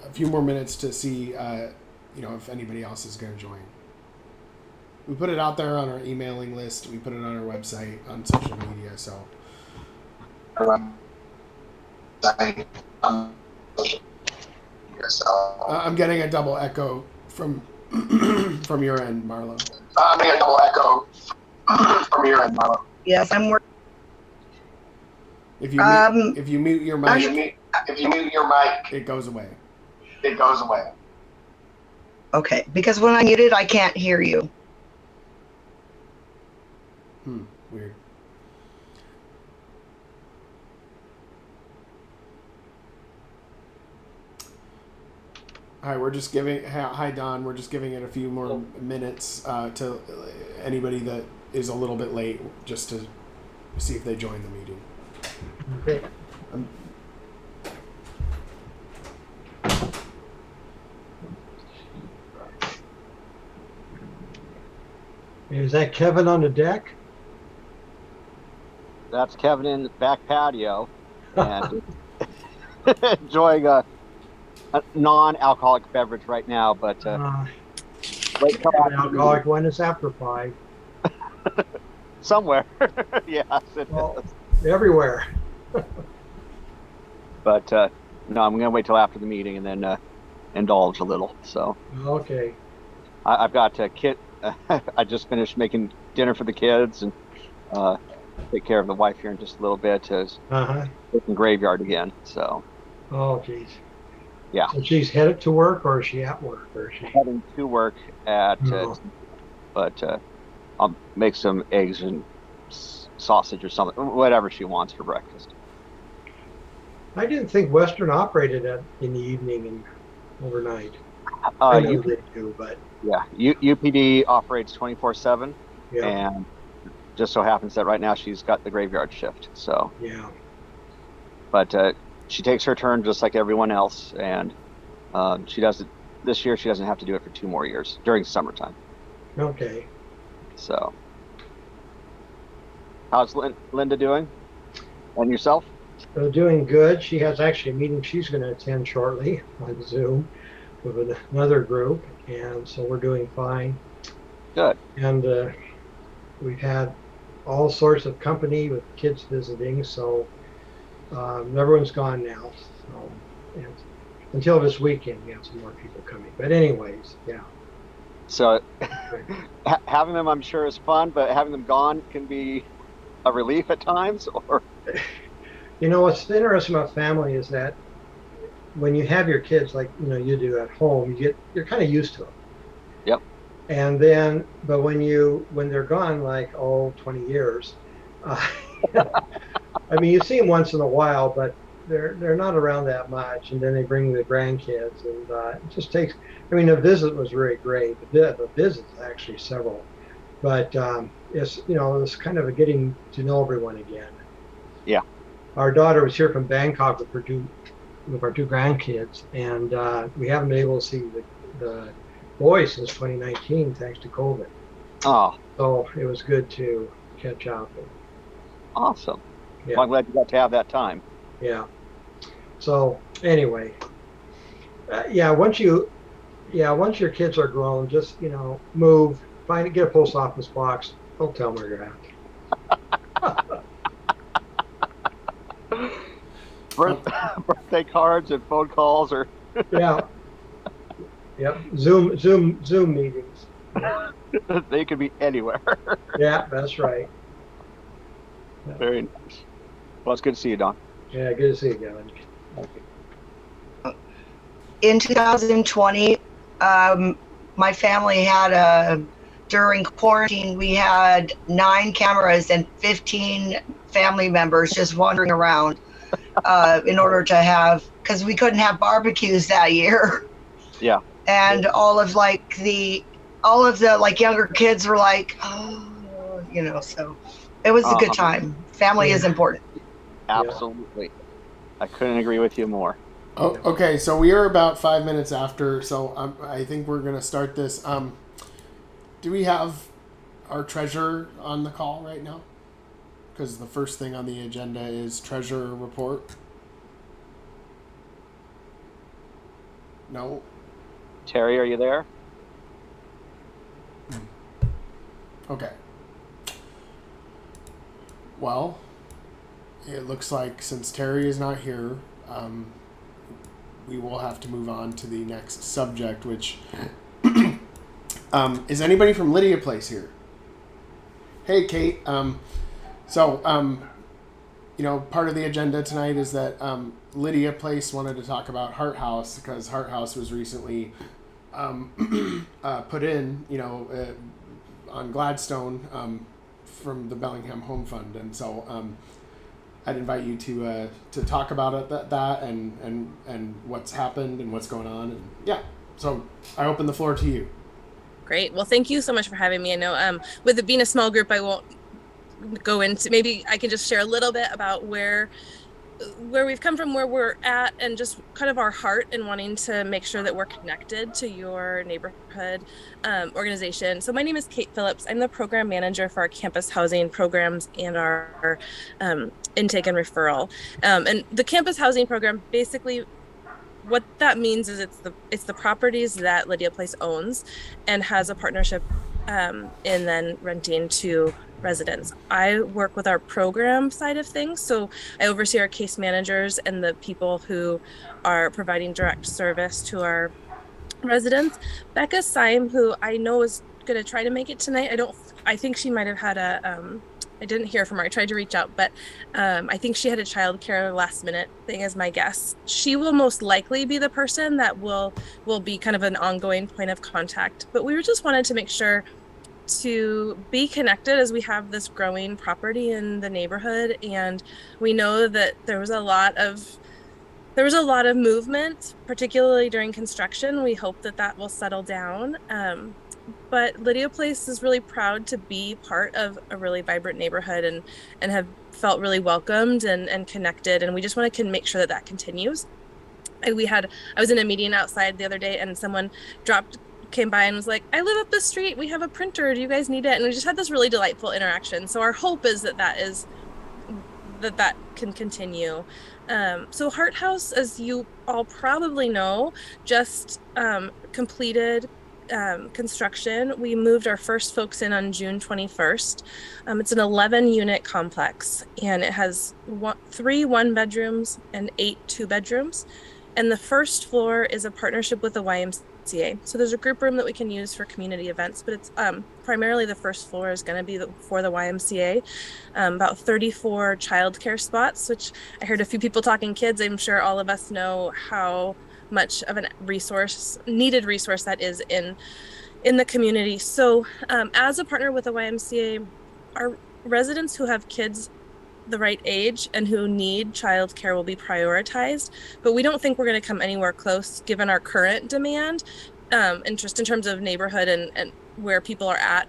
a few more minutes to see, if anybody else is going to join. We put it out there on our emailing list. We put it on our website, on social media. So. I'm getting a double echo from from your end, Marlo. I'm getting a double echo from your end, Marlo. Yes, I'm working. If you mute your mic, it goes away. Okay, because when I muted, I can't hear you. Weird. Hi, we're just giving. Hi, Don. We're just giving it a few more minutes to anybody that is a little bit late, just to see if they join the meeting. Okay. Is that Kevin on the deck? That's Kevin in the back patio and enjoying a non-alcoholic beverage right now, but alcoholic one is after 5. Somewhere. Yes, it is. Everywhere. But no, I'm going to wait till after the meeting and then indulge a little. So okay. I've got a kid. I just finished making dinner for the kids and take care of the wife here in just a little bit. Working graveyard again. So. Oh, geez. Yeah. So she's headed to work, or is she at work, or is she heading to work at? But I'll make some eggs and sausage or something, whatever she wants for breakfast. I didn't think Western operated in the evening and overnight. I know they do, but yeah, UPD operates 24/7, and just so happens that right now she's got the graveyard shift. So yeah, but she takes her turn just like everyone else, and she does it this year. She doesn't have to do it for 2 more years during summertime. Okay. So, how's Linda doing? And yourself? Doing good. She has actually a meeting she's going to attend shortly on Zoom with another group, and so we're doing fine. Good. And we've had all sorts of company with kids visiting, so everyone's gone now. So, and until this weekend, we have some more people coming. But anyways, yeah. So having them, I'm sure, is fun, but having them gone can be a relief at times. Or what's interesting about family is that when you have your kids like you do at home, you're kind of used to them. Yep. And then, but when they're gone, like 20 years, I mean, you see them once in a while, but they're not around that much. And then they bring the grandkids, and it just takes. I mean, the visit was really great. The visit's actually several, but it's it's kind of a getting to know everyone again. Yeah. Our daughter was here from Bangkok with our 2 grandkids, and we haven't been able to see the boys since 2019 thanks to COVID. Oh. So it was good to catch up. Awesome. Yeah. Well, I'm glad you got to have that time. Yeah. So anyway, once your kids are grown, just move, get a post office box. Don't tell them where you're at. Birthday cards and phone calls, or yeah. Yep. Zoom meetings. They could be anywhere. Yeah, that's right. Very nice. Well, it's good to see you, Don. Yeah, good to see you, Gavin. In 2020, my family had during quarantine, we had 9 cameras and 15 family members just wandering around in order to have, because we couldn't have barbecues that year. Yeah. And all of the younger kids were like, so it was a good time. Family is important. Absolutely. Yeah. I couldn't agree with you more. Oh, okay, so we are about 5 minutes after, so I think we're going to start this. Do we have our treasurer on the call right now? Because the first thing on the agenda is treasurer report. No. Terry, are you there? Okay. Well, it looks like since Terry is not here, we will have to move on to the next subject, which is anybody from Lydia Place here? Hey, Kate. Part of the agenda tonight is that Lydia Place wanted to talk about Heart House because Heart House was recently put in, on Gladstone from the Bellingham Home Fund, and so I'd invite you to talk about it, that and what's happened and what's going on, and yeah. So I open the floor to you. Great. Well, thank you so much for having me. I know with it being a small group, I won't go into, maybe I can just share a little bit about where we've come from, where we're at, and just kind of our heart in wanting to make sure that we're connected to your neighborhood organization. So my name is Kate Phillips. I'm the program manager for our campus housing programs and our intake and referral. And the campus housing program, basically what that means is it's the properties that Lydia Place owns and has a partnership in then renting to residents. I work with our program side of things. So I oversee our case managers and the people who are providing direct service to our residents. Becca Syme, who I know is going to try to make it tonight. I think she might have had I didn't hear from her. I tried to reach out, but I think she had a childcare last minute thing as my guess. She will most likely be the person that will be kind of an ongoing point of contact. But we just wanted to make sure to be connected as we have this growing property in the neighborhood. And we know that there was a lot of movement, particularly during construction. We hope that will settle down. But Lydia Place is really proud to be part of a really vibrant neighborhood and have felt really welcomed and connected. And we just want to make sure that continues. I was in a meeting outside the other day and someone came by and was like, I live up the street. We have a printer. Do you guys need it? And we just had this really delightful interaction. So our hope is that can continue. So Heart House, as you all probably know, just completed construction. We moved our first folks in on June 21st. It's an 11-unit complex, and it has 3 one-bedrooms and 8 two-bedrooms. And the first floor is a partnership with the YMCA. So there's a group room that we can use for community events, but it's primarily the first floor is going to be for the YMCA. About 34 childcare spots, which I heard a few people talking kids. I'm sure all of us know how much of a needed resource that is in the community. So as a partner with the YMCA, our residents who have kids the right age and who need childcare will be prioritized, but we don't think we're going to come anywhere close given our current demand, interest in terms of neighborhood and where people are at.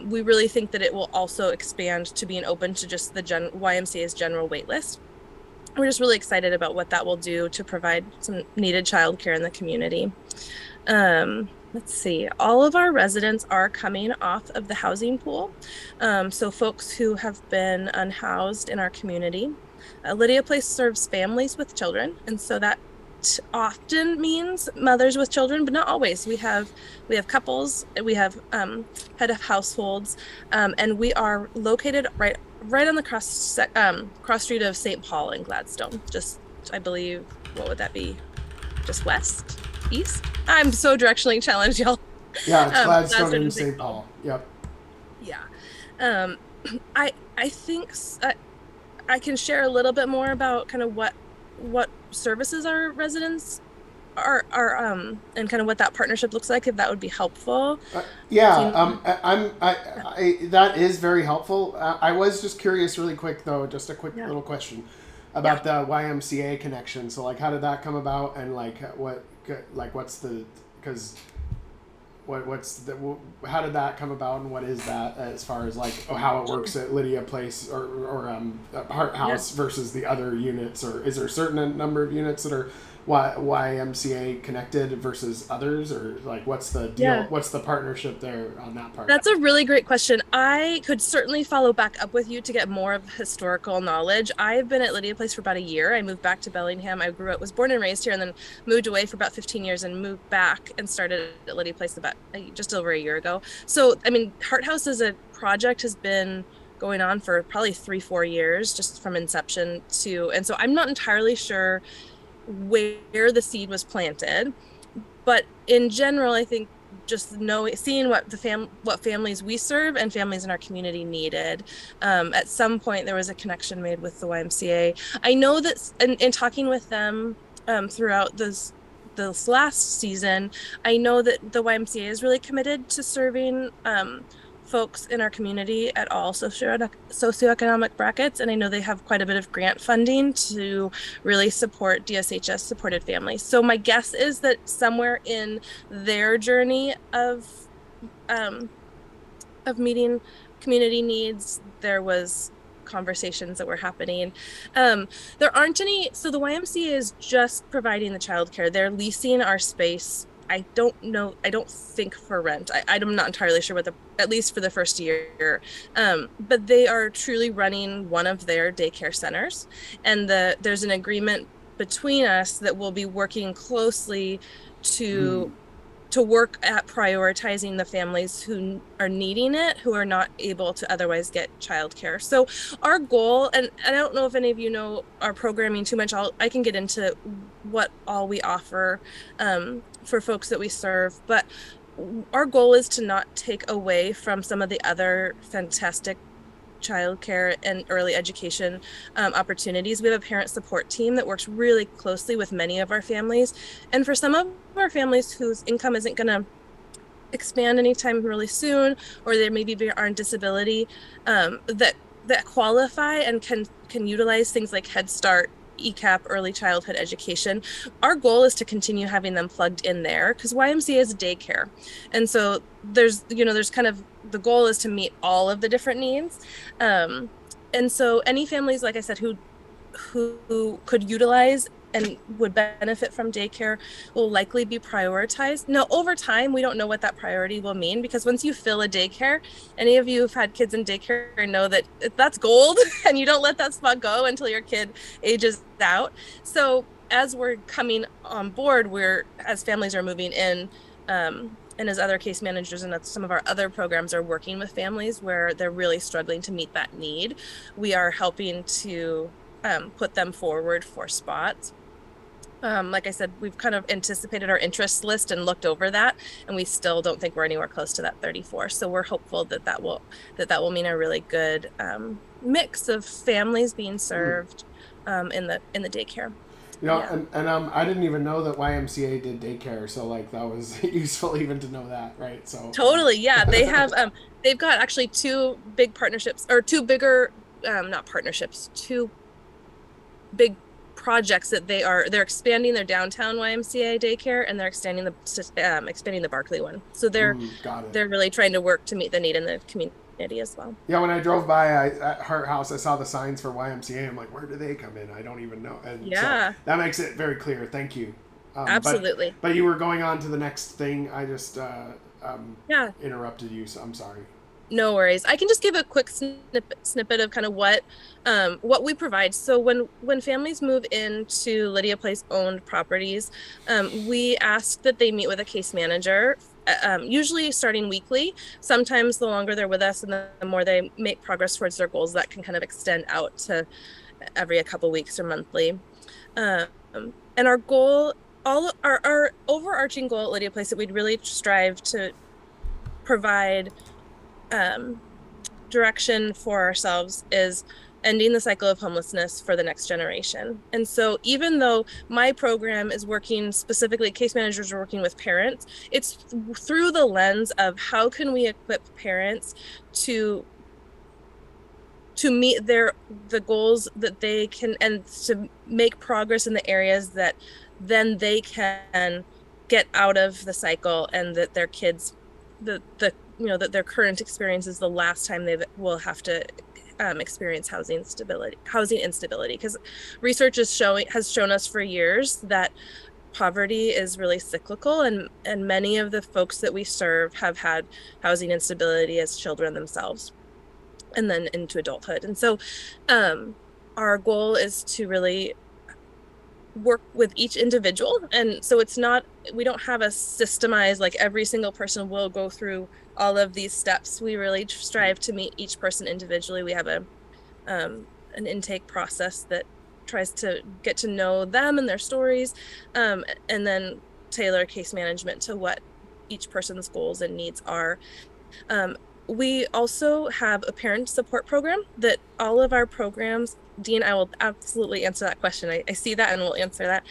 We really think that it will also expand to being open to just the YMCA's general wait list. We're just really excited about what that will do to provide some needed childcare in the community. Let's see, all of our residents are coming off of the housing pool. So folks who have been unhoused in our community. Lydia Place serves families with children. And so that often means mothers with children, but not always. We have couples, we have head of households, and we are located right on the cross street of St. Paul and Gladstone. Just, I believe, what would that be? Just west? East? I'm so directionally challenged, y'all. Yeah, it's Gladstone and St. Paul. Yep. Yeah. I think I can share a little bit more about kind of what services our residents are and kind of what that partnership looks like, if that would be helpful. That is very helpful. I was just curious really quick though, just a quick little question about the YMCA connection. So like, how did that come about, and how did that come about, and what is that as far as like how it works at Lydia Place or Heart House versus the other units, or is there a certain number of units that are YMCA connected versus others, or like what's the deal? Yeah. What's the partnership there on that part? That's a really great question. I could certainly follow back up with you to get more of historical knowledge. I've been at Lydia Place for about a year. I moved back to Bellingham. I was born and raised here, and then moved away for about 15 years and moved back and started at Lydia Place about just over a year ago. So, I mean, Heart House as a project has been going on for probably 3-4 years, just from inception to, and so I'm not entirely sure where the seed was planted, but in general, I think just seeing what families we serve and families in our community needed. At some point, there was a connection made with the YMCA. I know that in talking with them throughout this last season, I know that the YMCA is really committed to serving folks in our community at all socioeconomic brackets. And I know they have quite a bit of grant funding to really support DSHS supported families. So my guess is that somewhere in their journey of meeting community needs, there was conversations that were happening. There aren't any, so the YMCA is just providing the childcare. They're leasing our space. I don't think for rent. I'm not entirely sure at least for the first year. But they are truly running one of their daycare centers. And there's an agreement between us that we'll be working closely to work at prioritizing the families who are needing it, who are not able to otherwise get childcare. So our goal, and I don't know if any of you know our programming too much, I can get into what all we offer for folks that we serve, but our goal is to not take away from some of the other fantastic childcare and early education opportunities. We have a parent support team that works really closely with many of our families. And for some of our families whose income isn't going to expand anytime really soon, or they maybe are on disability, that qualify and can utilize things like Head Start, ECAP, early childhood education. Our goal is to continue having them plugged in there, because YMCA is a daycare. And so there's kind of, the goal is to meet all of the different needs. And so any families, like I said, who could utilize and would benefit from daycare will likely be prioritized. Now, over time, we don't know what that priority will mean, because once you fill a daycare, any of you who've had kids in daycare know that that's gold and you don't let that spot go until your kid ages out. So as we're coming on board, as families are moving in, and as other case managers and some of our other programs are working with families where they're really struggling to meet that need, we are helping to put them forward for spots. Like I said, we've kind of anticipated our interest list and looked over that, and we still don't think we're anywhere close to that 34. So we're hopeful that will mean a really good mix of families being served in the daycare. And I didn't even know that YMCA did daycare, so like that was useful even to know that, right? So totally, yeah. They have they've got actually two big partnerships, or two bigger not partnerships, two big projects that they're expanding their downtown YMCA daycare, and they're expanding the Barkley one. So they're really trying to work to meet the need in the community as well. Yeah, when I drove by at Heart House, I saw the signs for YMCA. I'm like, where do they come in? I don't even know. And so that makes it very clear. Thank you. Absolutely. But you were going on to the next thing. I just interrupted you, so I'm sorry. No worries. I can just give a quick snippet of kind of what we provide. So when families move into Lydia Place owned properties, we ask that they meet with a case manager, usually starting weekly. Sometimes the longer they're with us and the more they make progress towards their goals, that can kind of extend out to every a couple weeks or monthly. And our goal, our overarching goal at Lydia Place, that we'd really strive to provide direction for ourselves, is ending the cycle of homelessness for the next generation. And so even though my program is working specifically, case managers are working with parents, it's through the lens of how can we equip parents to meet the goals that they can, and to make progress in the areas that then they can get out of the cycle, and that their kids, that their current experience is the last time they will have to experience housing instability, because research has shown us for years that poverty is really cyclical, and many of the folks that we serve have had housing instability as children themselves and then into adulthood. And so our goal is to really work with each individual. And so we don't have a systemized, like every single person will go through all of these steps. We really strive to meet each person individually. We have an intake process that tries to get to know them and their stories, and then tailor case management to what each person's goals and needs are. We also have a parent support program that all of our programs, Dean, I will absolutely answer that question. I see that and we'll answer that.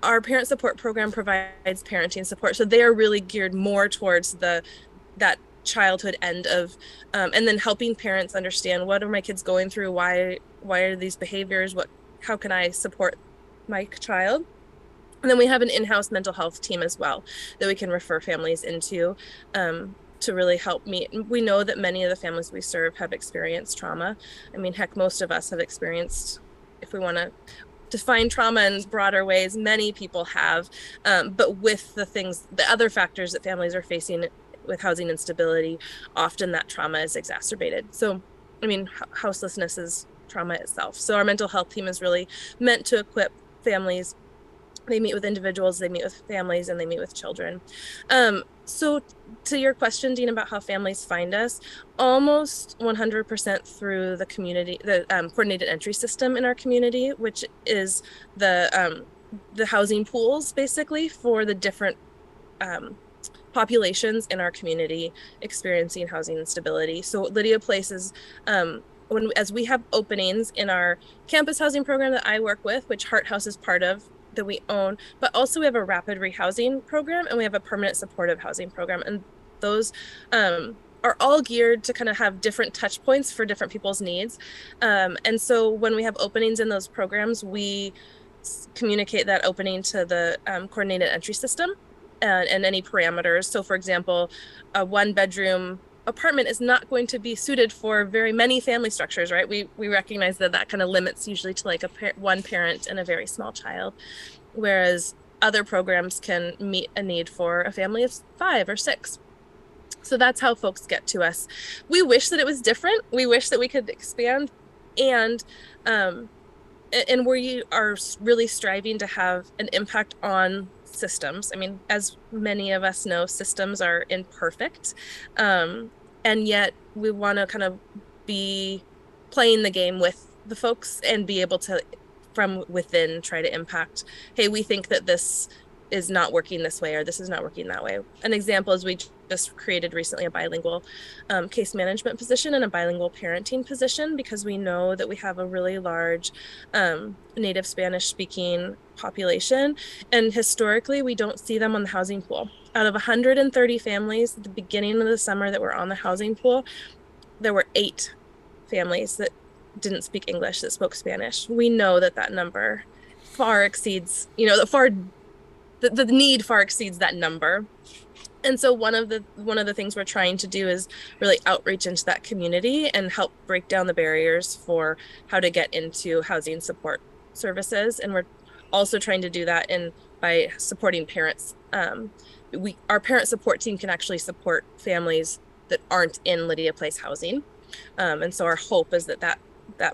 Our parent support program provides parenting support. So they are really geared more towards that childhood end of, and then helping parents understand, what are my kids going through? Why are these behaviors? How can I support my child? And then we have an in-house mental health team as well that we can refer families into, to really help meet. We know that many of the families we serve have experienced trauma. I mean, heck, most of us have experienced, if we want to define trauma in broader ways, many people have, but with the other factors that families are facing with housing instability, often that trauma is exacerbated. So, I mean, houselessness is trauma itself. So our mental health team is really meant to equip families. They meet with individuals, they meet with families, and they meet with children. So to your question, Dean, about how families find us, almost 100% through the community, the coordinated entry system in our community, which is the housing pools basically for the different populations in our community experiencing housing instability. So Lydia Place is, as we have openings in our campus housing program that I work with, which Heart House is part of, that we own, but also we have a rapid rehousing program and we have a permanent supportive housing program. And those are all geared to kind of have different touch points for different people's needs. And so when we have openings in those programs, we communicate that opening to the coordinated entry system and any parameters. So for example, a 1-bedroom apartment is not going to be suited for very many family structures, right? We recognize that kind of limits usually to like one parent and a very small child, whereas other programs can meet a need for a family of 5 or 6. So that's how folks get to us. We wish that it was different. We wish that we could expand, and we are really striving to have an impact on systems. I mean, as many of us know, systems are imperfect, and yet we want to kind of be playing the game with the folks and be able to, from within, try to impact, hey, we think that this is not working this way, or this is not working that way. An example is we just created recently a bilingual case management position and a bilingual parenting position, because we know that we have a really large native Spanish speaking population, and historically we don't see them on the housing pool. Out of 130 families at the beginning of the summer that were on the housing pool, there were 8 families that didn't speak English, that spoke Spanish. We know that number far exceeds, the need far exceeds that number. And so one of the things we're trying to do is really outreach into that community and help break down the barriers for how to get into housing support services. And we're also trying to do that by supporting parents. Our parent support team can actually support families that aren't in Lydia Place housing. And so our hope is that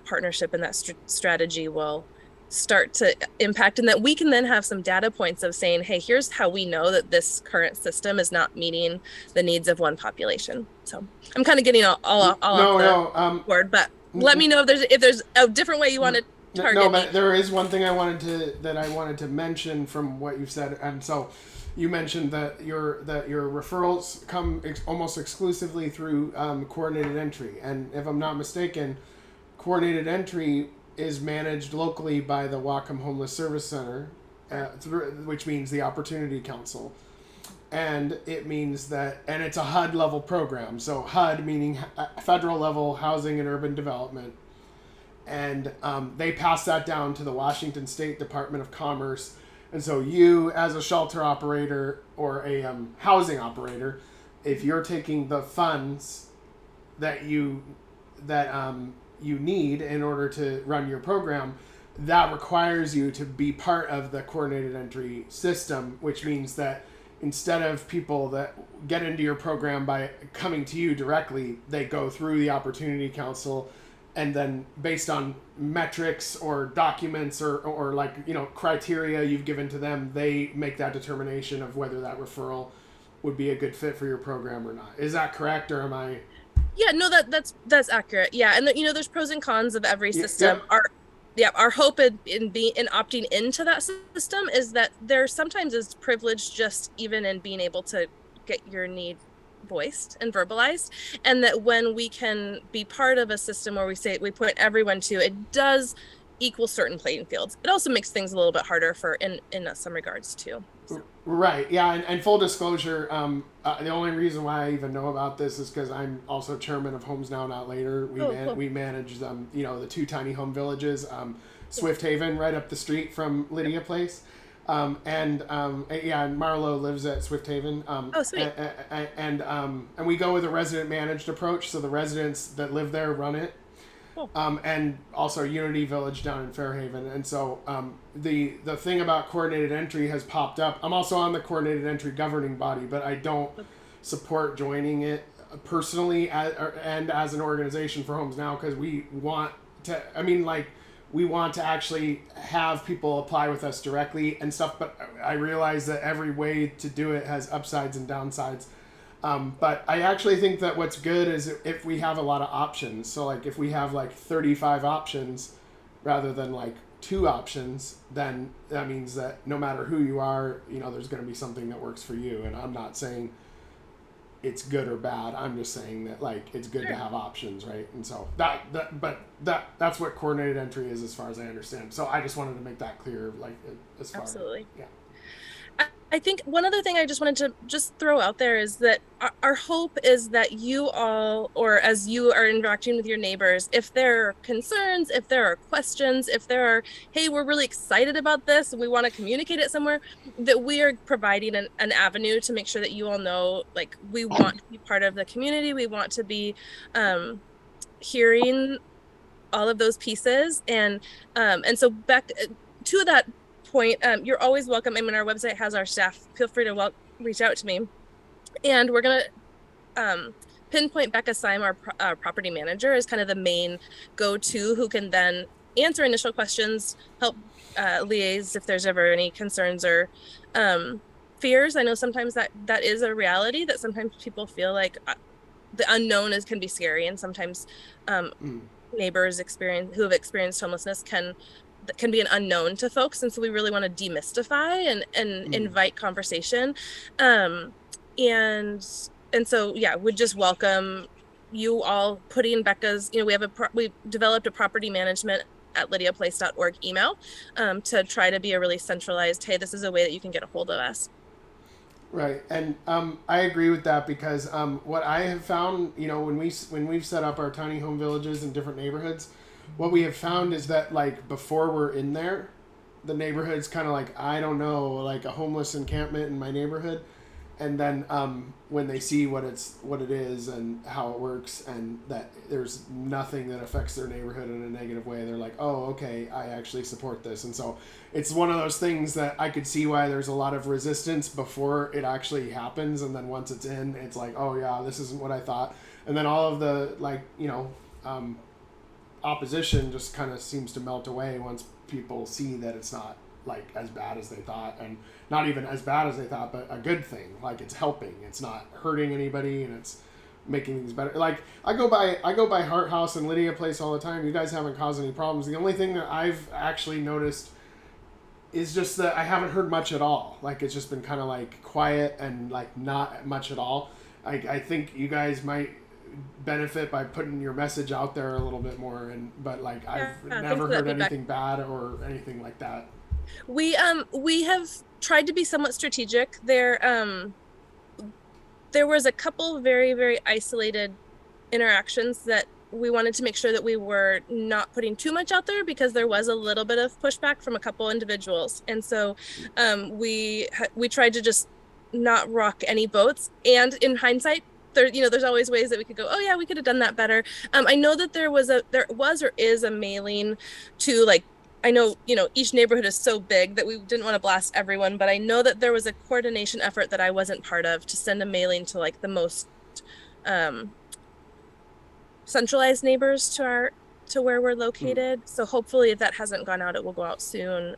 partnership and that strategy will start to impact, and that we can then have some data points of saying, hey, here's how we know that this current system is not meeting the needs of one population. So I'm kind of getting all off the board, but let me know if there's a different way you want to target. No, but there is one thing I wanted to mention from what you've said. And so you mentioned that your referrals come almost exclusively through coordinated entry, and if I'm not mistaken, coordinated entry is managed locally by the Whatcom Homeless Service Center, which means the Opportunity Council. And it means and it's a HUD level program. So HUD meaning federal level housing and urban development. And they pass that down to the Washington State Department of Commerce. And so you, as a shelter operator or a housing operator, if you're taking the funds that you need in order to run your program, that requires you to be part of the coordinated entry system, which means that instead of people that get into your program by coming to you directly, they go through the Opportunity Council, and then based on metrics or documents or like, you know, criteria you've given to them, they make that determination of whether that referral would be a good fit for your program or not. Is that correct, or am I? Yeah, no, that's accurate. Yeah, and you know, there's pros and cons of every system. Yep. Our hope in opting into that system is that there sometimes is privilege just even in being able to get your need voiced and verbalized, and that when we can be part of a system where we point everyone to, it does equal certain playing fields. It also makes things a little bit harder for in some regards too. So. Right. Yeah. And full disclosure, the only reason why I even know about this is because I'm also chairman of Homes Now Not Later. We manage you know, the 2 tiny home villages, Swift Haven right up the street from Lydia Place. And Marlo lives at Swift Haven. Oh, sweet. And we go with a resident managed approach. So the residents that live there run it. Cool. And also Unity Village down in Fairhaven. And so the thing about coordinated entry has popped up. I'm also on the coordinated entry governing body, but I don't support joining it personally and as an organization for Homes Now, because we want to, we want to actually have people apply with us directly and stuff, but I realize that every way to do it has upsides and downsides. But I actually think that what's good is if we have a lot of options. So like if we have like 35 options rather than like 2 options, then that means that no matter who you are, you know, there's going to be something that works for you. And I'm not saying it's good or bad. I'm just saying that like it's good to have options, right? And so that's what coordinated entry is as far as I understand. So I just wanted to make that clear, like as far Absolutely. Yeah. I think one other thing I just wanted to just throw out there is that our hope is that you all, or as you are interacting with your neighbors, if there are concerns, if there are questions, if there are, hey, we're really excited about this and we want to communicate it somewhere, that we are providing an avenue to make sure that you all know, like, we want to be part of the community. We want to be hearing all of those pieces. And so back to that point, you're always welcome. I mean, our website has our staff. Feel free to reach out to me, and we're gonna pinpoint Becca Syme, our property manager, as kind of the main go-to who can then answer initial questions, help liaise if there's ever any concerns or fears. I know sometimes that is a reality, that sometimes people feel like the unknown can be scary, and sometimes neighbors who have experienced homelessness can be an unknown to folks, and so we really want to demystify and invite conversation, and so would just welcome you all putting Becca's, you know, we developed a property management at lydiaplace.org email to try to be a really centralized, hey, this is a way that you can get a hold of us. Right, and I agree with that, because what I have found, you know, when we've set up our tiny home villages in different neighborhoods, what we have found is that, like, before we're in there, the neighborhood's kind of like, I don't know, like a homeless encampment in my neighborhood. And then when they see what it is and how it works, and that there's nothing that affects their neighborhood in a negative way, they're like, oh, okay, I actually support this. And so it's one of those things that I could see why there's a lot of resistance before it actually happens. And then once it's in, it's like, oh yeah, this isn't what I thought. And then all of the, like, you know, opposition just kind of seems to melt away once people see that it's not like as bad as they thought, and not even as bad as they thought, but a good thing. Like, it's helping, it's not hurting anybody, and it's making things better. Like, I go by Heart House and Lydia Place all the time. You guys haven't caused any problems. The only thing that I've actually noticed is just that I haven't heard much at all. Like, it's just been kind of like quiet and like not much at all. I think you guys might benefit by putting your message out there a little bit more, but like I've never heard anything bad or anything like that. We have tried to be somewhat strategic. There was a couple very, very isolated interactions that we wanted to make sure that we were not putting too much out there, because there was a little bit of pushback from a couple individuals, and so we tried to just not rock any boats. And in hindsight, there's always ways that we could go, oh yeah, we could have done that better. I know that there was or is a mailing to, like, I know, each neighborhood is so big that we didn't want to blast everyone, but I know that there was a coordination effort that I wasn't part of to send a mailing to like the most centralized neighbors to where we're located. So hopefully if that hasn't gone out, it will go out soon.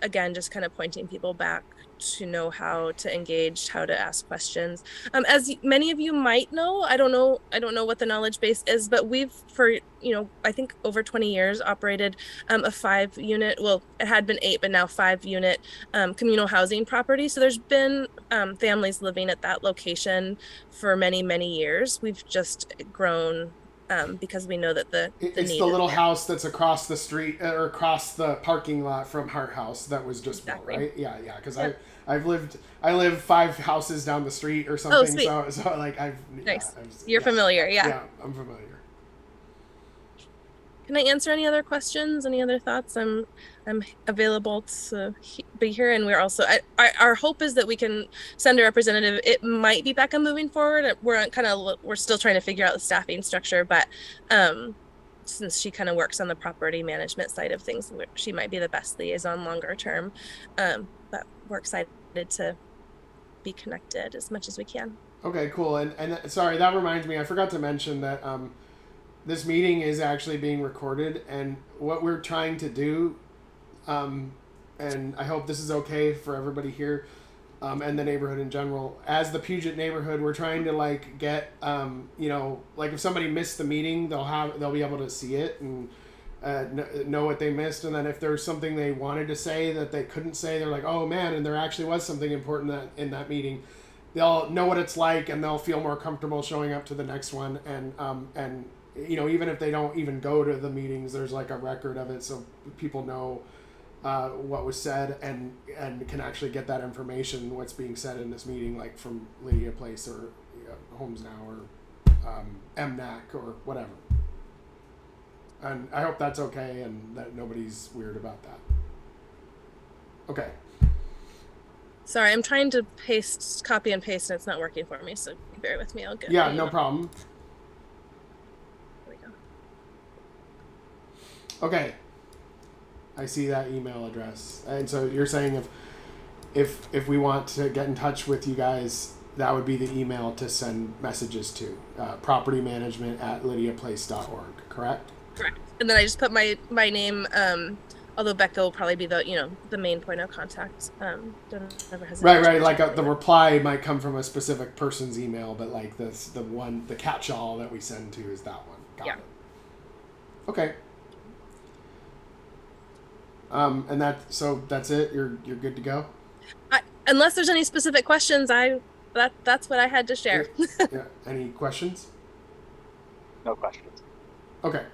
Again, just kind of pointing people back to know how to engage, how to ask questions. As many of you might know, I don't know what the knowledge base is, but we've, for, I think over 20 years operated a 5-unit, well, it had been 8, but now 5-unit communal housing property. So there's been families living at that location for many, many years. We've just grown because we know that it's the little house that's across the street or across the parking lot from Hart House that was just built, right? Yeah, because yep. I live 5 houses down the street or something. Oh, so like nice. You're familiar, yeah. Yeah, I'm familiar. Can I answer any other questions? Any other thoughts? I'm available to be here, and we're also our hope is that we can send a representative. It might be Becca moving forward. We're still trying to figure out the staffing structure, but since she kind of works on the property management side of things, she might be the best liaison longer term. But we're excited to be connected as much as we can. Okay, cool. And sorry, that reminds me, I forgot to mention that this meeting is actually being recorded, and what we're trying to do, and I hope this is okay for everybody here, and the neighborhood in general. As the Puget neighborhood, we're trying to like get, like if somebody missed the meeting, they'll be able to see it and know what they missed, and then if there's something they wanted to say that they couldn't say, they're like, oh man, and there actually was something important in that meeting. They'll know what it's like, and they'll feel more comfortable showing up to the next one, and even if they don't even go to the meetings, there's like a record of it, so people know what was said and can actually get that information, what's being said in this meeting, like from Lydia Place or Homes Now or MNAC or whatever. And I hope that's okay and that nobody's weird about that. Okay. Sorry, I'm trying to copy and paste, and it's not working for me, so bear with me. I'll get Yeah, no problem. Okay, I see that email address, and so you're saying if we want to get in touch with you guys, that would be the email to send messages to, propertymanagement@lydiaplace.org, correct? Correct. And then I just put my name, although Becca will probably be the main point of contact. Right. Like the reply might come from a specific person's email, but like the catch-all that we send to is that one. Got it. Okay. And that's it. You're good to go. Unless there's any specific questions, that's what I had to share. Yeah. Any questions? No questions. Okay.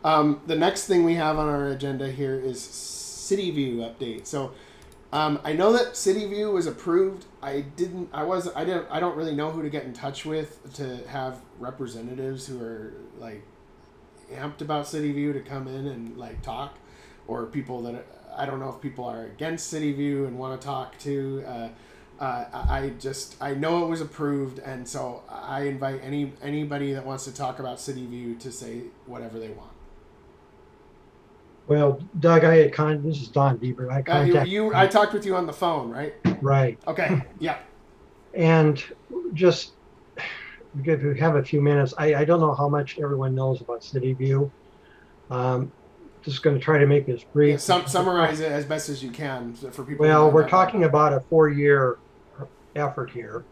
The next thing we have on our agenda here is City View update. So, I know that City View was approved. I don't really know who to get in touch with to have representatives who are like amped about City View to come in and like talk. Or people that I don't know if people are against City View and want to talk to. I know it was approved, and so I invite anybody that wants to talk about City View to say whatever they want. Well, Doug, this is Don Bieber. I contacted you. I talked with you on the phone, right? Right. Okay. Yeah. And just if we have a few minutes, I don't know how much everyone knows about City View. Just going to try to make this brief. Yeah, summarize it as best as you can for people. Well, we're talking about a 4-year effort here.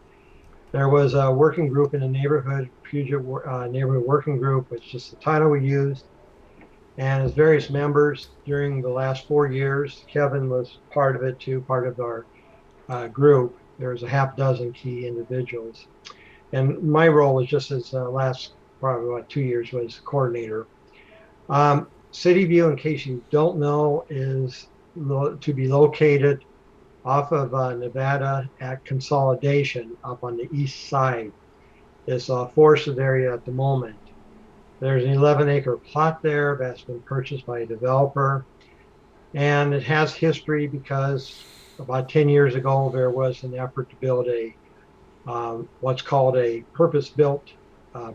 There was a working group in the neighborhood, Puget Neighborhood Working Group, which is the title we used, and as various members during the last 4 years. Kevin was part of it too, part of our group. There was a half dozen key individuals, and my role was just as last probably about 2 years was coordinator. City View, in case you don't know, is to be located off of Nevada at Consolidation up on the east side. It's a forested area at the moment. There's an 11-acre plot there that's been purchased by a developer. And it has history because about 10 years ago, there was an effort to build a what's called a purpose-built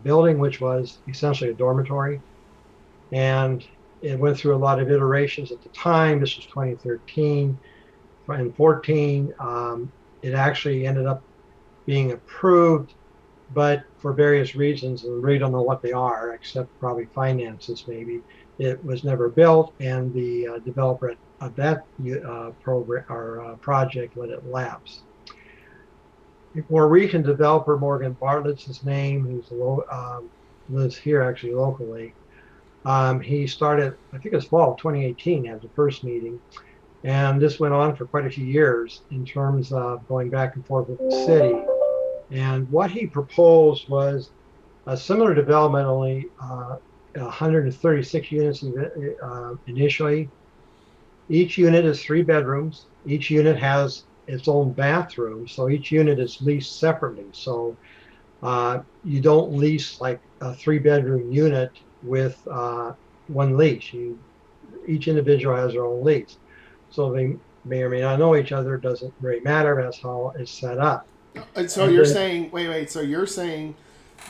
building, which was essentially a dormitory. And it went through a lot of iterations at the time. This was 2013 and 14. It actually ended up being approved, but for various reasons, and we really don't know what they are, except probably finances maybe, it was never built, and the developer of that program or project let it lapse. A more recent developer, Morgan Bartlett's his name, who's lives here actually locally. He started, I think it's fall of 2018, had the first meeting. And this went on for quite a few years in terms of going back and forth with the city. And what he proposed was a similar development, only 136 units initially. Each unit is 3 bedrooms. Each unit has its own bathroom. So each unit is leased separately. So you don't lease like a 3-bedroom unit with one lease. Each individual has their own lease. So they may or may not know each other. It doesn't really matter. That's how it's set up. And so you're saying, wait. So you're saying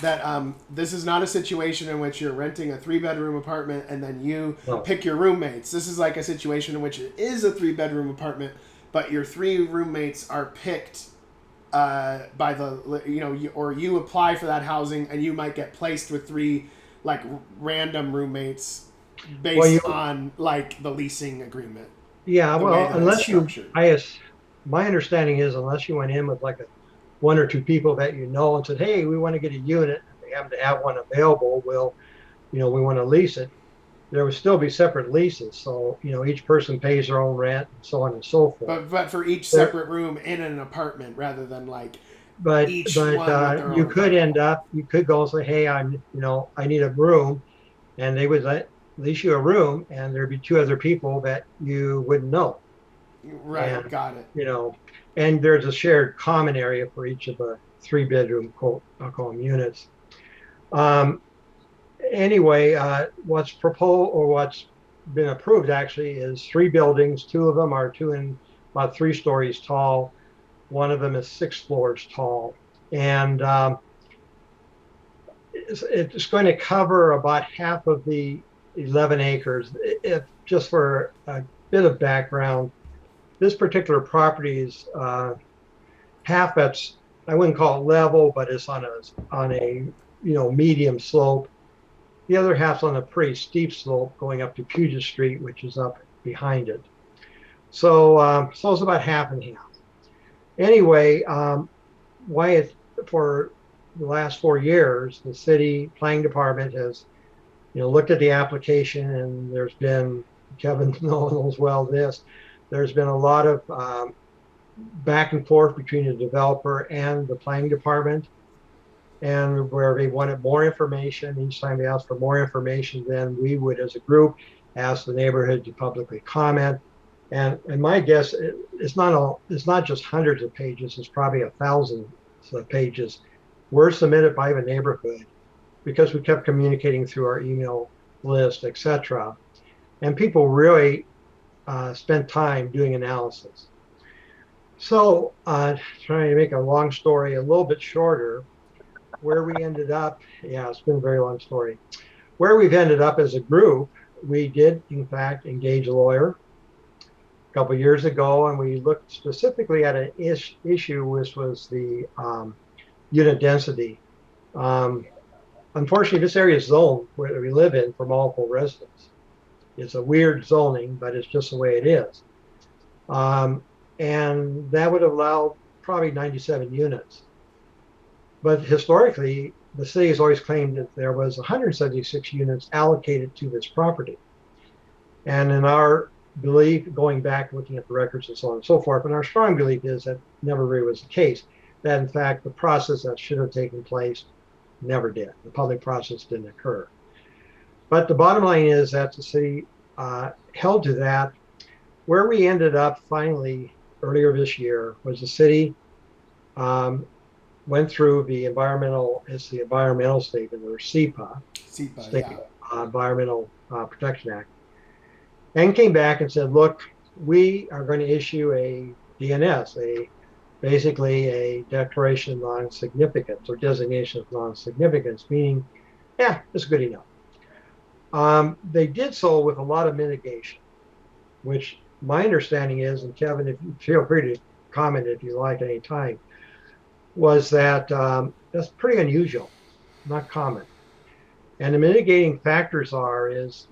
that this is not a situation in which you're renting a 3-bedroom apartment and then you pick your roommates. This is like a situation in which it is a 3-bedroom apartment, but your 3 roommates are picked by the, or you apply for that housing and you might get placed with 3 like random roommates based on like the leasing agreement. Yeah, well, unless my understanding is unless you went in with like 1 or 2 people that you know and said, hey, we want to get a unit, if they happen to have one available, we want to lease it, there would still be separate leases. So, each person pays their own rent and so on and so forth. But for each separate room in an apartment rather than like each one with their you own could you could go and say, hey, I need a room, and they would lease you a room, and there'd be 2 other people that you wouldn't know. Right, and, got it. And there's a shared common area for each of the 3-bedroom, I'll call them units. Anyway, what's proposed or what's been approved actually is 3 buildings. 2 of them are about 3 stories tall. One of them is 6 floors tall. And it's going to cover about half of the 11 acres. Just for a bit of background, this particular property is half that's, I wouldn't call it level, but it's on a medium slope. The other half's on a pretty steep slope going up to Puget Street, which is up behind it. So it's about half and half. Anyway, for the last 4 years, the city planning department has looked at the application, and there's been, Kevin knows well this, there's been a lot of back and forth between the developer and the planning department, and where they wanted more information. Each time they asked for more information, then we would, as a group, ask the neighborhood to publicly comment. And my guess, it's not just hundreds of pages, it's probably 1,000 pages were submitted by the neighborhood, because we kept communicating through our email list, etc. And people really spent time doing analysis. So trying to make a long story a little bit shorter, where we ended up, it's been a very long story. Where we've ended up as a group, we did in fact engage a lawyer a couple of years ago, and we looked specifically at an issue, which was the unit density. Unfortunately, this area is zoned where we live in for multiple residents. It's a weird zoning, but it's just the way it is. And that would allow probably 97 units. But historically, the city has always claimed that there was 176 units allocated to this property. And in our belief, going back, looking at the records and so on and so forth, and our strong belief is that never really was the case. That in fact, the process that should have taken place never did. The public process didn't occur. But the bottom line is that the city held to that. Where we ended up finally earlier this year was the city went through the environmental statement, or SEPA, Environmental Protection Act, and came back and said, look, we are going to issue a DNS, a basically a declaration of non-significance or designation of non-significance, meaning, yeah, it's good enough. They did so with a lot of mitigation, which my understanding is, and Kevin, if you feel free to comment if you like at any time, was that that's pretty unusual, not common. And the mitigating factors is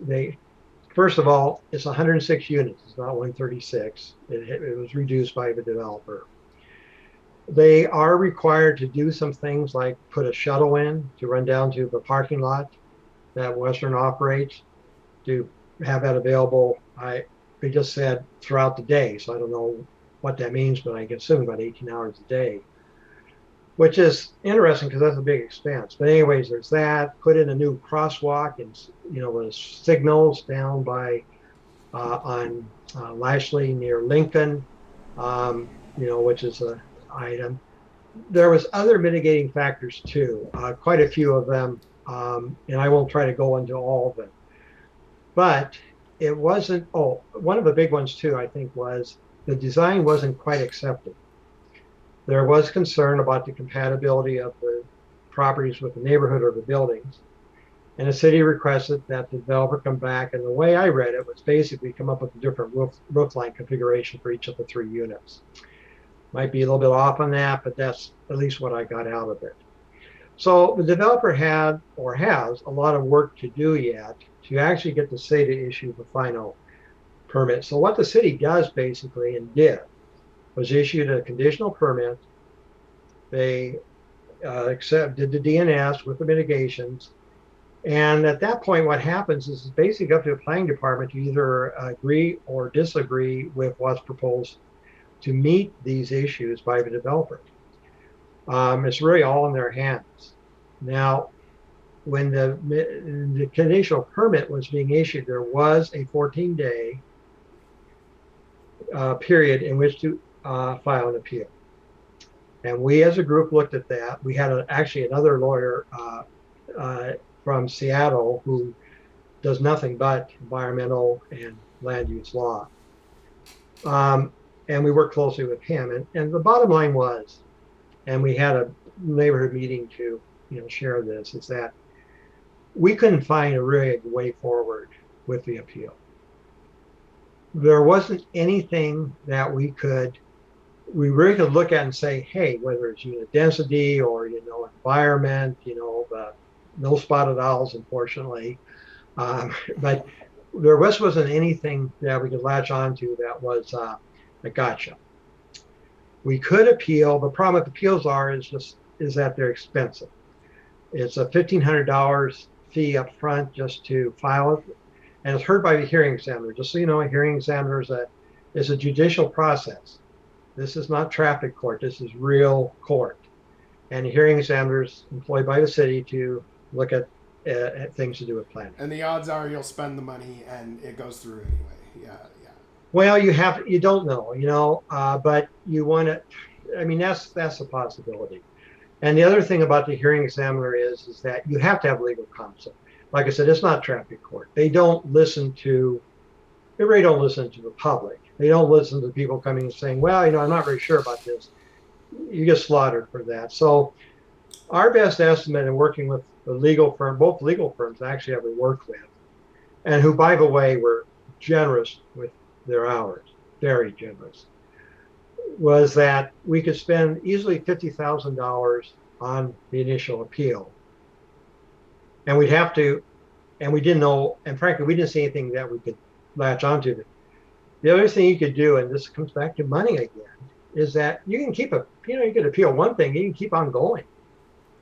first of all, it's 106 units. It's not 136. It was reduced by the developer. They are required to do some things like put a shuttle in to run down to the parking lot that Western operates to have that available. They just said throughout the day, so I don't know what that means, but I can assume about 18 hours a day, which is interesting because that's a big expense. But anyways, there's that. Put in a new crosswalk and with signals down by on Lashley near Lincoln, which is an item. There was other mitigating factors too, quite a few of them, and I won't try to go into all of them. But it wasn't, one of the big ones too, I think, was the design wasn't quite accepted. There was concern about the compatibility of the properties with the neighborhood or the buildings. And the city requested that the developer come back. And the way I read it was basically come up with a different roof line configuration for each of the 3 units. Might be a little bit off on that, but that's at least what I got out of it. So the developer had or has a lot of work to do yet to actually get the city to issue the final permit. So what the city does basically and did was issued a conditional permit. They did the DNS with the mitigations. And at that point, what happens is it's basically up to the planning department to either agree or disagree with what's proposed to meet these issues by the developer. It's really all in their hands. Now, when the conditional permit was being issued, there was a 14-day period in which to file an appeal. And we as a group looked at that. We had actually another lawyer from Seattle who does nothing but environmental and land use law. And we worked closely with him. And the bottom line was, and we had a neighborhood meeting to share this, is that we couldn't find a really way forward with the appeal. There wasn't anything that we really could look at and say, hey, whether it's unit density or environment, no spotted owls, unfortunately, but there wasn't anything that we could latch onto that was a gotcha. We could appeal. The problem with appeals is that they're expensive. It's a $1,500 fee up front just to file it, and it's heard by the hearing examiner. Just so you know, a hearing examiner is a judicial process. This is not traffic court. This is real court, and the hearing examiner is employed by the city to look at things to do with planning. And the odds are you'll spend the money and it goes through anyway. Yeah. Well, you don't know, but you want to. I mean, that's a possibility. And the other thing about the hearing examiner is that you have to have legal counsel. Like I said, it's not traffic court. They really don't listen to the public. They don't listen to people coming and saying, well, I'm not very sure about this. You get slaughtered for that. So our best estimate in working with the legal firm, both legal firms actually have we worked with, and who, by the way, were generous with their hours, very generous, was that we could spend easily $50,000 on the initial appeal. And we didn't know, and frankly, we didn't see anything that we could latch onto. The other thing you could do, and this comes back to money again, is that you can you could appeal one thing, you can keep on going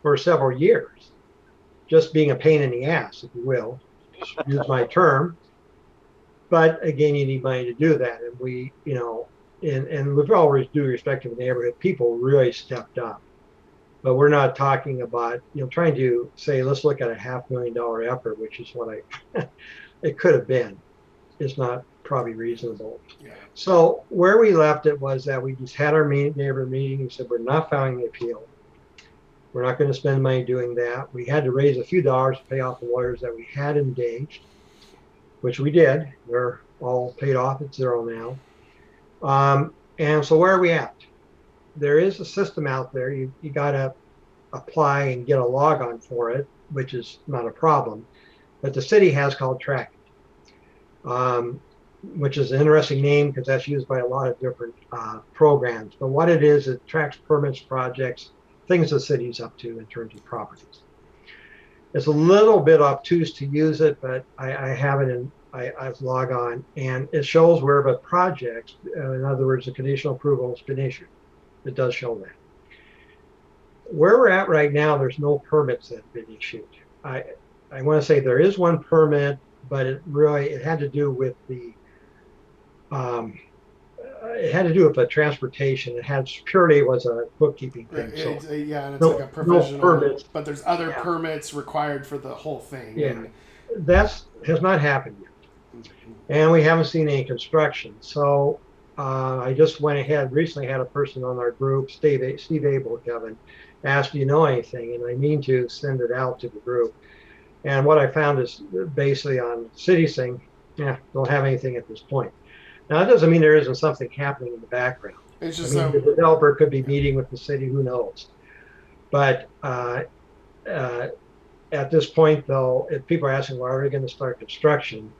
for several years, just being a pain in the ass, if you will, use my term. But again, you need money to do that. And we, and with all due respect to the neighborhood, people really stepped up. But we're not talking about, trying to say, let's look at a $500,000 effort, which is what it could have been. It's not probably reasonable. Yeah. So where we left it was that we just had our neighborhood meeting and said, we're not filing the appeal. We're not going to spend money doing that. We had to raise a few dollars to pay off the lawyers that we had engaged, which we did. They're all paid off at zero now. And so where are we at? there is a system out there. You got to apply and get a log on for it, which is not a problem. But the city has called Track It, which is an interesting name because that's used by a lot of different programs. But what it is, it tracks permits, projects, things the city's up to in terms of properties. It's a little bit obtuse to use it, but I have it in, I log on, and it shows where the project, in other words, the conditional approval has been issued. It does show that. Where we're at right now, there's no permits that have been issued. I want to say there is one permit, but it had to do with the transportation. It was a bookkeeping thing. And it's no, like a provisional. No permits, but there's other permits required for the whole thing. Yeah, that has not happened yet, and we haven't seen any construction. So I just went ahead. Recently, had a person on our group, Steve Abel, Kevin, asked, "Do you know anything?" And I mean to send it out to the group. And what I found is basically on city saying, don't have anything at this point. Now, that doesn't mean there isn't something happening in the background. It's just the developer could be meeting with the city, who knows? But at this point, though, if people are asking, why are we going to start construction?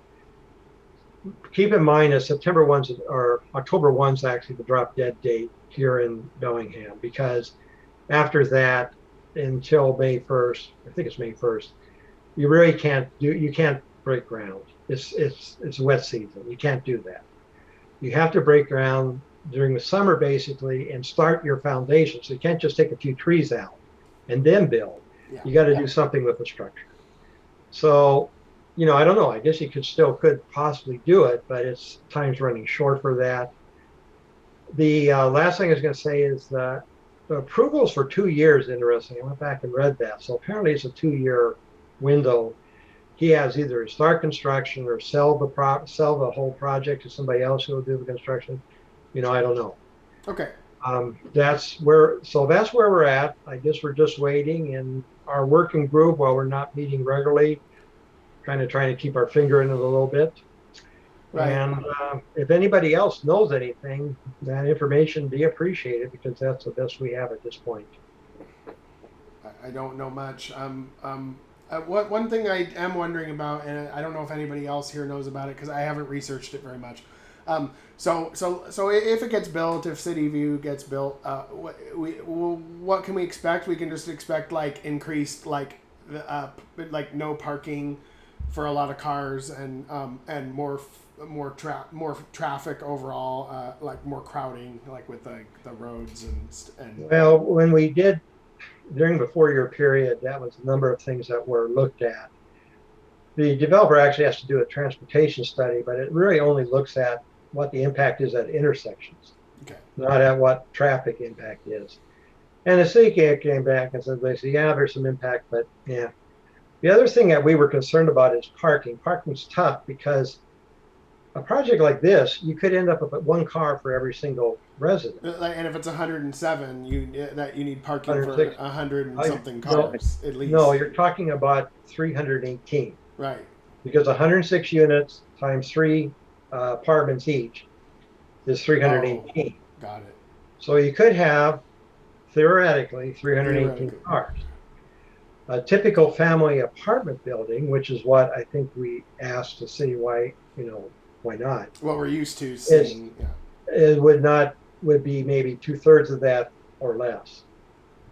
Keep in mind that September 1's or October 1's actually the drop dead date here in Bellingham, because after that, until May 1st, I think it's May 1st, you really can't break ground. It's wet season. You can't do that. You have to break ground during the summer, basically, and start your foundation. So you can't just take a few trees out and then build. Yeah. You got to do something with the structure. So, I don't know. I guess you could possibly do it, but it's time's running short for that. The last thing I was going to say is that the approvals for 2 years, interesting. I went back and read that. So apparently it's a 2-year window. He has either to start construction or sell the whole project to somebody else who will do the construction. I don't know. Okay. That's where we're at. I guess we're just waiting, and our working group, while we're not meeting regularly, kind of trying to keep our finger in it a little bit. Right. And if anybody else knows anything, that information be appreciated, because that's the best we have at this point. I don't know much. One thing I am wondering about, and I don't know if anybody else here knows about it because I haven't researched it very much. So if it gets built, if City View gets built, what can we expect? We can just expect increased no parking for a lot of cars and more traffic overall, more crowding, with the roads and. Well, when we did. During the 4-year period, that was a number of things that were looked at. The developer actually has to do a transportation study, but it really only looks at what the impact is at intersections, not at what traffic impact is. And the city came back and said, basically, there's some impact, but yeah. The other thing that we were concerned about is parking. Parking's tough because a project like this, you could end up with one car for every single resident. And if it's 107, you need parking for 100 and something cars at least. No, you're talking about 318. Right. Because 106 units times 3 apartments each is 318. Got it. So you could have, theoretically, 318 cars. A typical family apartment building, which is what I think we asked the city why not? What we're used to seeing. It would be maybe 2/3 of that or less.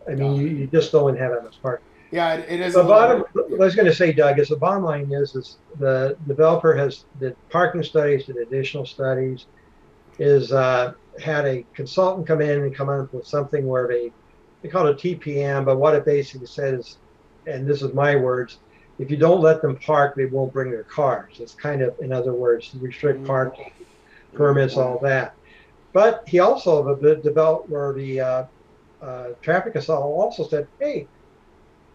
I mean, you just don't have that much parking. Yeah, it is. I was going to say, Doug, is the bottom line is the developer did parking studies, did additional studies, had a consultant come in and come up with something where they call it a TPM, but what it basically said is, and this is my words, if you don't let them park, they won't bring their cars. It's kind of, in other words, restrict parking, permits, all that. But he also, the developer, the traffic consultant also said, hey,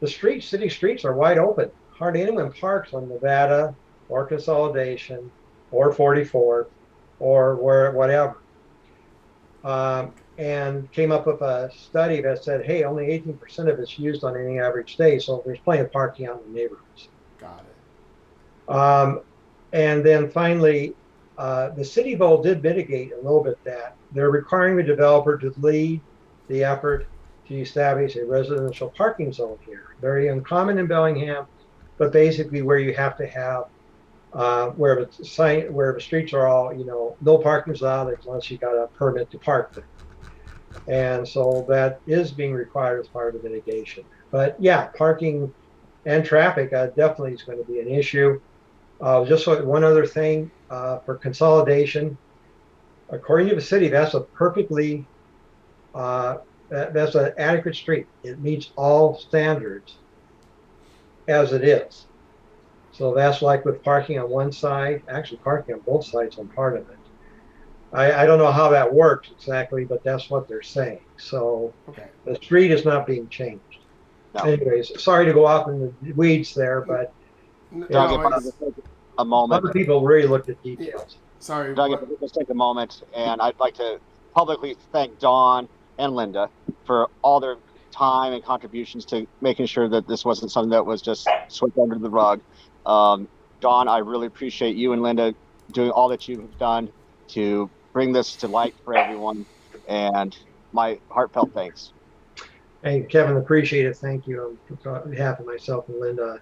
the city streets are wide open. Hardly anyone parks on Nevada or Consolidation or 44th or whatever. And came up with a study that said, hey, only 18% of it's used on any average day, so there's plenty of parking out in the neighborhoods. Got it. And then finally, the city vote did mitigate a little bit that. They're requiring the developer to lead the effort to establish a residential parking zone here. Very uncommon in Bellingham, but basically where you have to have where the streets are all, no parking's allowed unless you got a permit to park there. And so that is being required as part of the mitigation. But yeah, parking and traffic definitely is going to be an issue. Just one other thing for consolidation, according to the city, that's a perfectly that's an adequate street. It meets all standards as it is. So that's like with parking on one side, actually parking on both sides on part of it. I don't know how that works exactly, but that's what they're saying. So Okay. the street is not being changed. No. Anyways, sorry to go off in the weeds there, but Doug, if I could take a moment. other people really looked at details. Sorry. Doug, if I could just take a moment, and I'd like to publicly thank Dawn and Linda for all their time and contributions to making sure that this wasn't something that was just swept under the rug. Dawn, I really appreciate you and Linda doing all that you've done to bring this to light for everyone, and my heartfelt thanks. Hey, Kevin, appreciate it. Thank you on behalf of myself and Linda.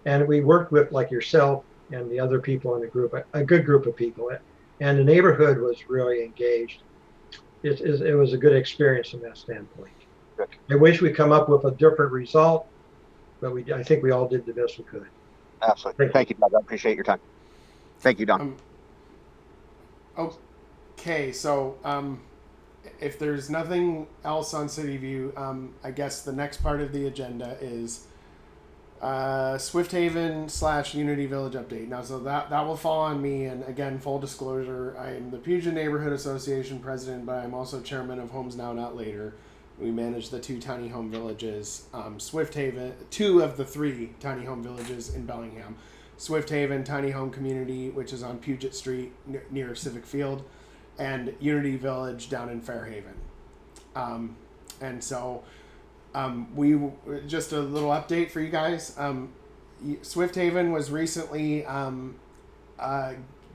And we worked with, like yourself and the other people in the group, a good group of people. And the neighborhood was really engaged. It was a good experience from that standpoint. Good. I wish we'd come up with a different result, but I think we all did the best we could. Absolutely. Thank you, Doug. I appreciate your time. Thank you, Don. Okay, so if there's nothing else on City View, I guess the next part of the agenda is Swift Haven / Unity Village update. Now, so that will fall on me, and again, full disclosure, I am the Puget Neighborhood Association president, but I'm also chairman of Homes Now Not Later. We manage the 2 tiny home villages, Swift Haven, 2 of the 3 tiny home villages in Bellingham. Swift Haven Tiny Home Community, which is on Puget Street near Civic Field, and Unity Village down in Fairhaven. And so we just a little update for you guys. Swift Haven was recently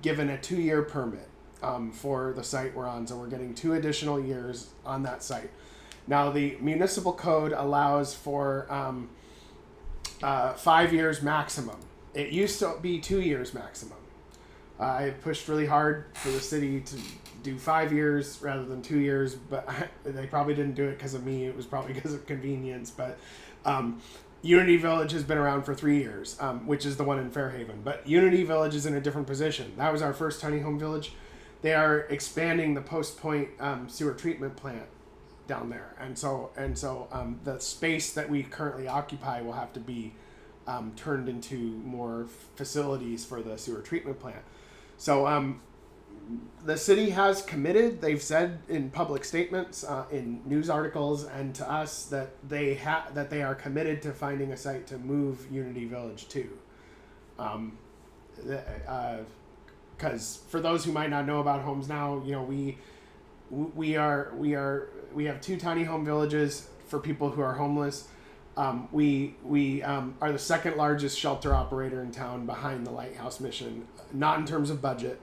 given a 2-year permit for the site we're on, so we're getting 2 additional years on that site. Now, the municipal code allows for 5 years maximum. It used to be 2 years maximum. I pushed really hard for the city to do 5 years rather than 2 years, but they probably didn't do it because of me. It was probably because of convenience. But Unity Village has been around for 3 years, which is the one in Fairhaven. But Unity Village is in a different position. That was our first tiny home village. They are expanding the Post Point sewer treatment plant down there, and so the space that we currently occupy will have to be turned into more facilities for the sewer treatment plant. So the city has committed. They've said in public statements, in news articles, and to us that they are committed to finding a site to move Unity Village to. Because for those who might not know about Homes Now, we have 2 tiny home villages for people who are homeless. We are the 2nd largest shelter operator in town behind the Lighthouse Mission, not in terms of budget,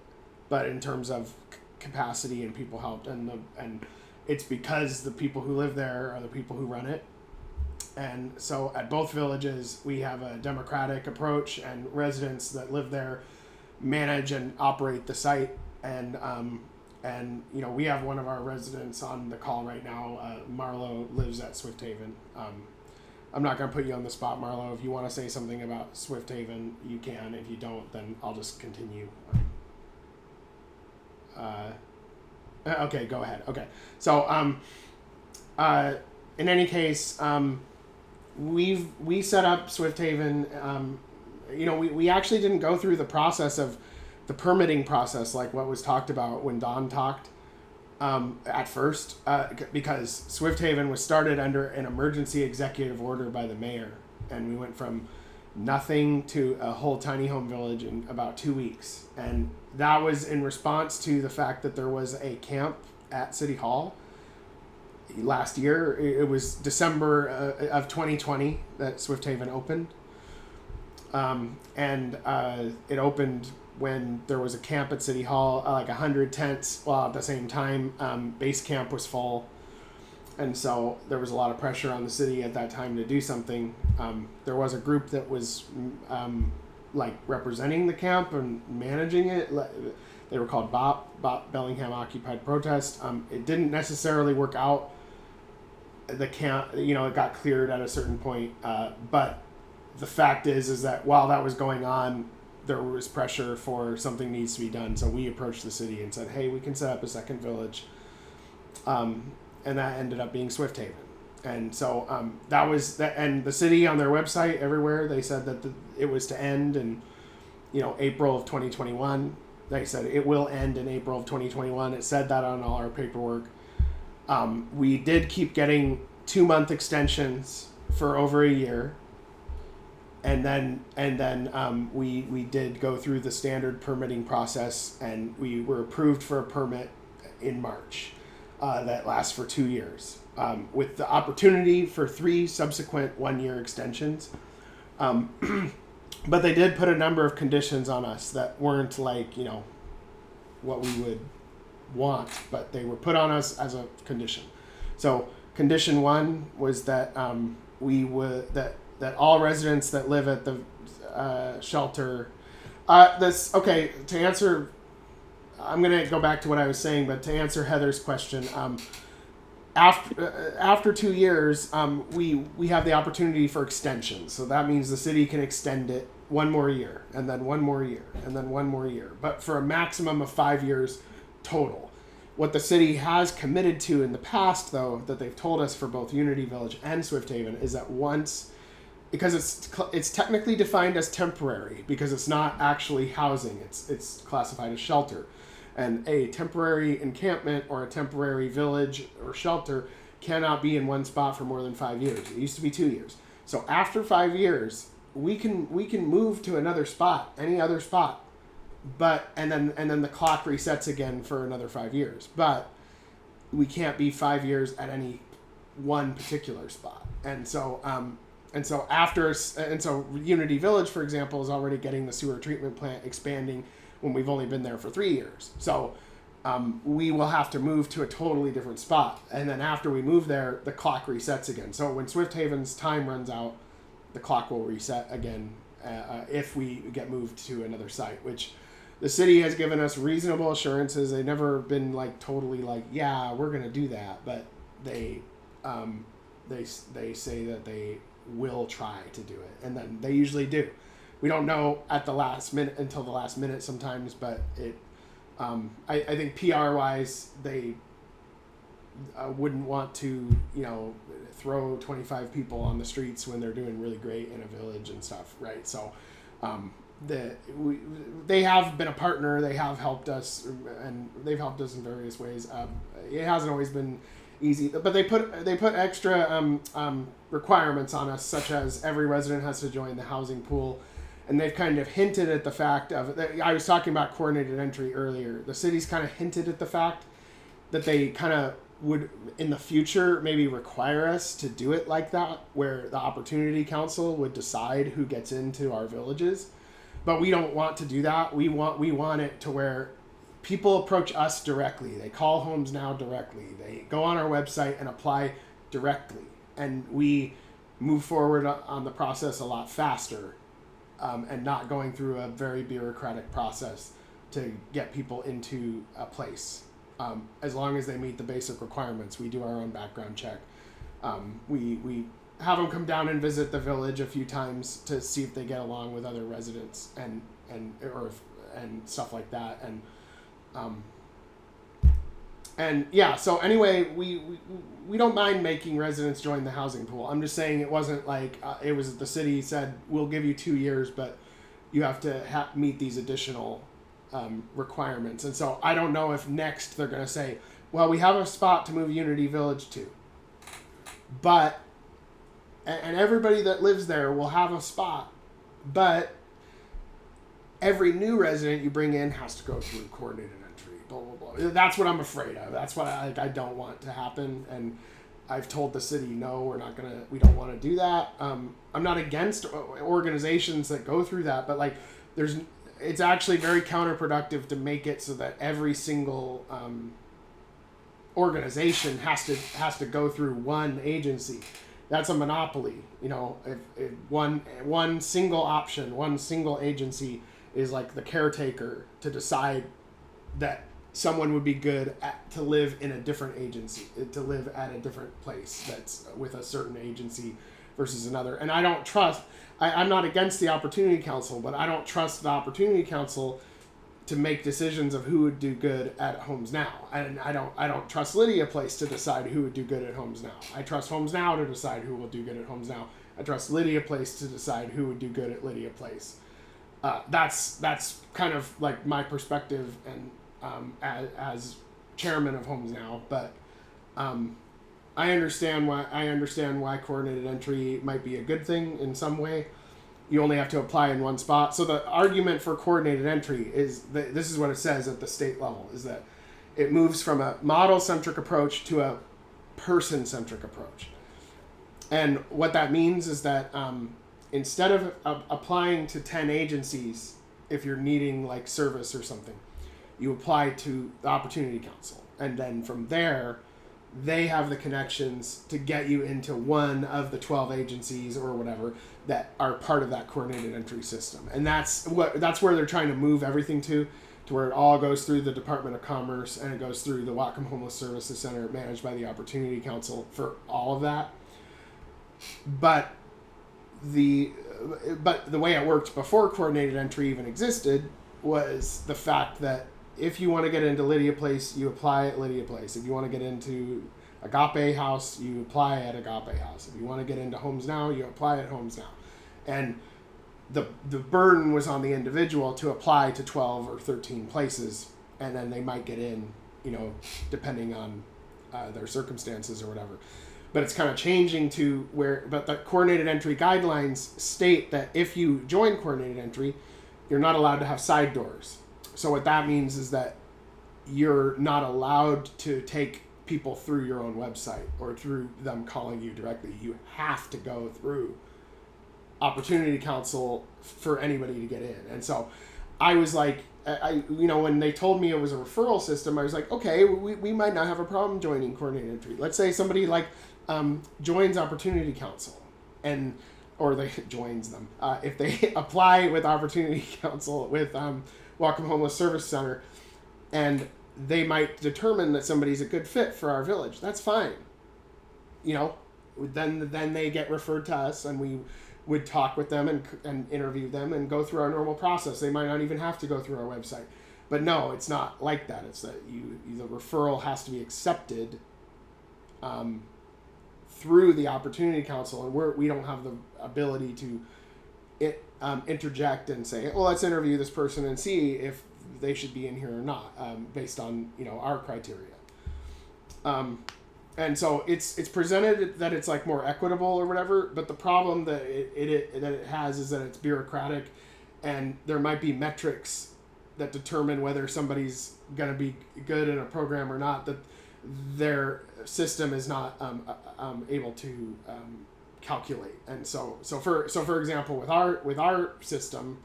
but in terms of capacity and people helped. And it's because the people who live there are the people who run it. And so at both villages, we have a democratic approach, and residents that live there manage and operate the site. And we have one of our residents on the call right now. Marlo lives at Swift Haven. I'm not going to put you on the spot, Marlo. If you want to say something about Swift Haven, you can. If you don't, then I'll just continue. Okay, go ahead. Okay. So, in any case, we set up Swift Haven. We actually didn't go through the process of the permitting process like what was talked about when Don talked at first, because Swift Haven was started under an emergency executive order by the mayor, and we went from nothing to a whole tiny home village in about 2 weeks. And that was in response to the fact that there was a camp at City Hall last year. It was December of 2020 that Swift Haven opened. And it opened when there was a camp at City Hall, like 100 tents, while at the same time, base camp was full. And so there was a lot of pressure on the city at that time to do something. There was a group that was like representing the camp and managing it. They were called BOP, Bellingham Occupied Protest. It didn't necessarily work out. The camp, it got cleared at a certain point. But the fact is that while that was going on, there was pressure for something needs to be done. So we approached the city and said, hey, we can set up a second village. And that ended up being Swift Haven. And so that was that. And the city on their website everywhere, they said that it was to end in, April of 2021. They said it will end in April of 2021. It said that on all our paperwork. We did keep getting 2-month extensions for over a year. And then we did go through the standard permitting process, and we were approved for a permit in March that lasts for 2 years, with the opportunity for 3 subsequent 1-year extensions. But they did put a number of conditions on us that weren't like, what we would want, but they were put on us as a condition. So condition 1 was that that all residents that live at the shelter, to answer, I'm going to go back to what I was saying, but to answer Heather's question, after 2 years, we have the opportunity for extensions. So that means the city can extend it 1 more year, and then 1 more year, and then 1 more year, but for a maximum of 5 years total. What the city has committed to in the past, though, that they've told us for both Unity Village and Swift Haven, is that once, because it's technically defined as temporary, because it's not actually housing, it's classified as shelter. And a temporary encampment or a temporary village or shelter cannot be in one spot for more than 5 years. It used to be 2 years. So after 5 years, we can move to another spot, any other spot, and then the clock resets again for another 5 years. But we can't be 5 years at any one particular spot. And so Unity Village, for example, is already getting the sewer treatment plant expanding when we've only been there for 3 years. So we will have to move to a totally different spot. And then after we move there, the clock resets again. So when Swift Haven's time runs out, the clock will reset again if we get moved to another site, which the city has given us reasonable assurances. They've never been like totally like, yeah, we're going to do that. But they say that they will try to do it. And then they usually do. We don't know at the last minute until the last minute sometimes, but I think PR wise, they wouldn't want to, throw 25 people on the streets when they're doing really great in a village and stuff. Right. So, they have been a partner. They have helped us, and they've helped us in various ways. It hasn't always been easy, but they put extra requirements on us, such as every resident has to join the housing pool. And they've kind of hinted at the fact of, I was talking about coordinated entry earlier. The city's kind of hinted at the fact that they kind of would, in the future, maybe require us to do it like that, where the Opportunity Council would decide who gets into our villages. But we don't want to do that. We want it to where people approach us directly. They call Homes Now directly. They go on our website and apply directly. And we move forward on the process a lot faster. And not going through a very bureaucratic process to get people into a place. As long as they meet the basic requirements, we do our own background check. We have them come down and visit the village a few times to see if they get along with other residents and stuff like that. And yeah, so anyway, we don't mind making residents join the housing pool. I'm just saying it wasn't like it was the city said, we'll give you 2 years, but you have to meet these additional requirements. And so I don't know if next they're going to say, well, we have a spot to move Unity Village to. But, and everybody that lives there will have a spot, but every new resident you bring in has to go through coordinated entry, blah, blah, blah. That's what I'm afraid of. That's what I don't want to happen. And I've told the city, no, we don't want to do that. I'm not against organizations that go through that, but like it's actually very counterproductive to make it so that every single organization has to go through one agency. That's a monopoly. You know, if one single option, one single agency is like the caretaker to decide that someone would be good to live in a different agency, to live at a different place that's with a certain agency versus another. And I don't trust, I'm not against the Opportunity Council, but I don't trust the Opportunity Council to make decisions of who would do good at Homes Now. And I don't trust Lydia Place to decide who would do good at Homes Now. I trust Homes Now to decide who will do good at Homes Now. I trust Lydia Place to decide who would do good at Lydia Place. That's kind of like my perspective and as chairman of Homes Now, but I understand why coordinated entry might be a good thing in some way. You only have to apply in one spot. So the argument for coordinated entry is that this is what it says at the state level, is that it moves from a model-centric approach to a person-centric approach. And what that means is that instead of applying to 10 agencies, if you're needing like service or something, you apply to the Opportunity Council. And then from there, they have the connections to get you into one of the 12 agencies or whatever that are part of that coordinated entry system. And that's where they're trying to move everything to where it all goes through the Department of Commerce and it goes through the Whatcom Homeless Services Center managed by the Opportunity Council for all of that. But the way it worked before coordinated entry even existed was the fact that if you want to get into Lydia Place, you apply at Lydia Place. If you want to get into Agape House, you apply at Agape House. If you want to get into Homes Now, you apply at Homes Now. And the burden was on the individual to apply to 12 or 13 places, and then they might get in, you know, depending on their circumstances or whatever. But it's kind of changing to where, but the coordinated entry guidelines state that if you join coordinated entry, you're not allowed to have side doors. So what that means is that you're not allowed to take people through your own website or through them calling you directly. You have to go through Opportunity Council for anybody to get in. And so I was like, when they told me it was a referral system, I was like, okay, we might not have a problem joining coordinated entry. Let's say somebody like joins Opportunity Council or they joins them. If they apply with Opportunity Council with Whatcom Homeless Service Center, and they might determine that somebody's a good fit for our village. That's fine. You know, then they get referred to us, and we would talk with them and interview them and go through our normal process. They might not even have to go through our website. But no, it's not like that. It's that the referral has to be accepted through the Opportunity Council, and we don't have the ability to interject and say, well, let's interview this person and see if they should be in here or not, based on our criteria. And so it's presented that it's like more equitable or whatever, but the problem that it has is that it's bureaucratic, and there might be metrics that determine whether somebody's going to be good in a program or not, that their system is not able to calculate. And so for example, with our system,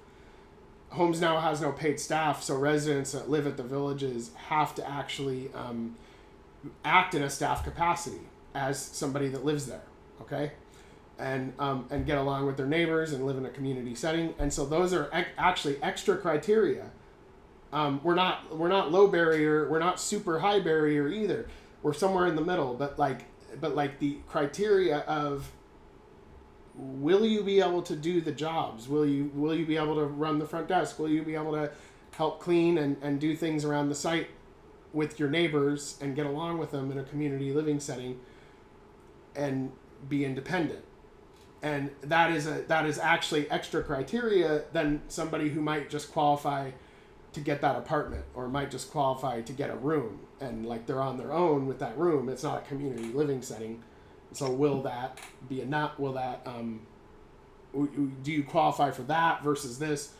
Homes Now has no paid staff, so residents that live at the villages have to actually act in a staff capacity as somebody that lives there, okay, and get along with their neighbors and live in a community setting. And so those are actually extra criteria. We're not low barrier, we're not super high barrier either. We're somewhere in the middle, but like the criteria of, will you be able to do the jobs? Will you be able to run the front desk? Will you be able to help clean and do things around the site with your neighbors and get along with them in a community living setting and be independent? And that is actually extra criteria than somebody who might just qualify to get that apartment, or might just qualify to get a room, and like they're on their own with that room. It's not a community living setting. So will that be do you qualify for that versus this?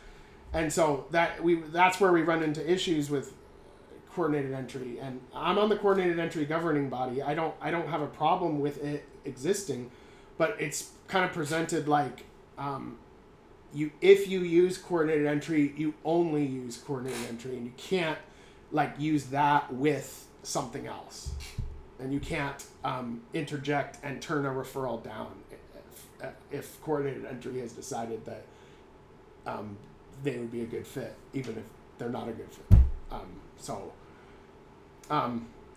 And so that's where we run into issues with coordinated entry. And I'm on the coordinated entry governing body. I don't have a problem with it existing, but it's kind of presented like if you use coordinated entry, you only use coordinated entry, and you can't like use that with something else, and you can't interject and turn a referral down if coordinated entry has decided that they would be a good fit, even if they're not a good fit.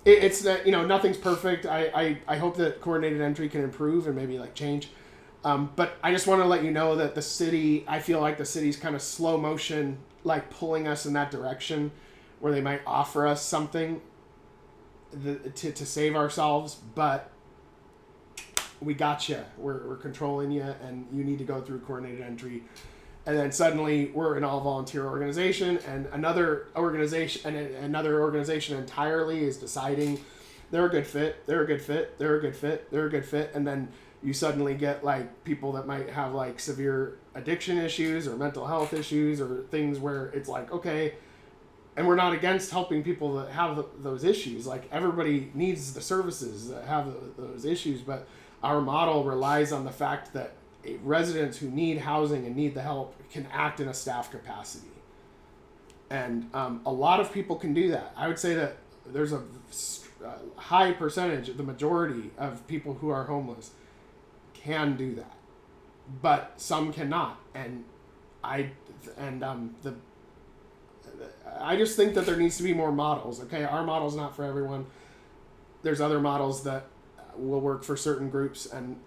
It's that, nothing's perfect. I hope that coordinated entry can improve and maybe like change. But I just want to let you know that the city, I feel like the city's kind of slow motion, like pulling us in that direction where they might offer us something to save ourselves, but we got you. We're controlling you, and you need to go through coordinated entry. And then suddenly we're an all-volunteer organization, and another organization entirely is deciding they're a good fit, they're a good fit, they're a good fit, they're a good fit, and then you suddenly get like people that might have like severe addiction issues or mental health issues or things where it's like, okay, and we're not against helping people that have those issues. Like, everybody needs the services that have those issues, but our model relies on the fact that residents who need housing and need the help can act in a staff capacity. And a lot of people can do that. I would say that there's a high percentage, the majority of people who are homeless can do that, but some cannot. And I just think that there needs to be more models. Okay, our model's not for everyone. There's other models that will work for certain groups, and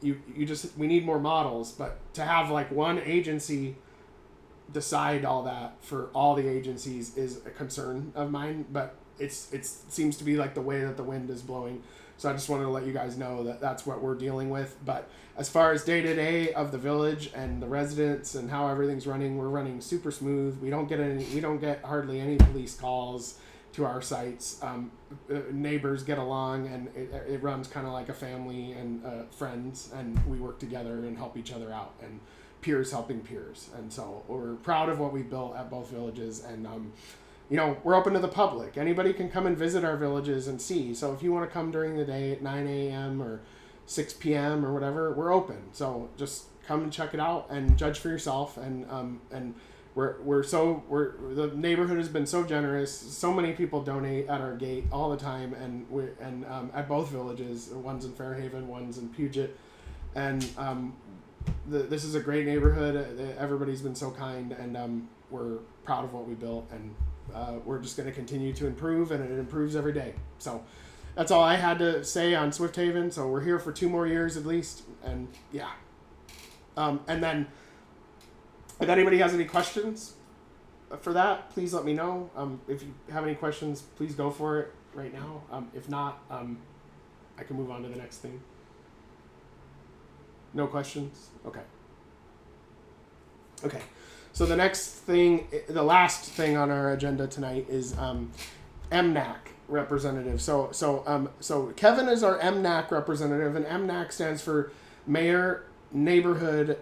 we need more models. But to have like one agency decide all that for all the agencies is a concern of mine, but it seems to be like the way that the wind is blowing. So I just wanted to let you guys know that that's what we're dealing with. But as far as day-to-day of the village and the residents and how everything's running, we're running super smooth. We don't get hardly any police calls to our sites. Neighbors get along, and it runs kind of like a family and friends, and we work together and help each other out, and peers helping peers. And so we're proud of what we built at both villages, and we're open to the public. Anybody can come and visit our villages and see. So if you want to come during the day at 9 a.m. or 6 p.m. or whatever, we're open. So just come and check it out and judge for yourself. And the neighborhood has been so generous. So many people donate at our gate all the time, and at both villages. One's in Fairhaven, one's in Puget, and this is a great neighborhood. Everybody's been so kind, and we're proud of what we built, and we're just going to continue to improve, and it improves every day. So that's all I had to say on Swift Haven. So we're here for 2 more years at least, and yeah. And then if anybody has any questions for that, please let me know. If you have any questions, please go for it right now. If not, I can move on to the next thing. No questions? Okay. So the next thing, the last thing on our agenda tonight is MNAC representative. So Kevin is our MNAC representative, and MNAC stands for Mayor's Neighborhood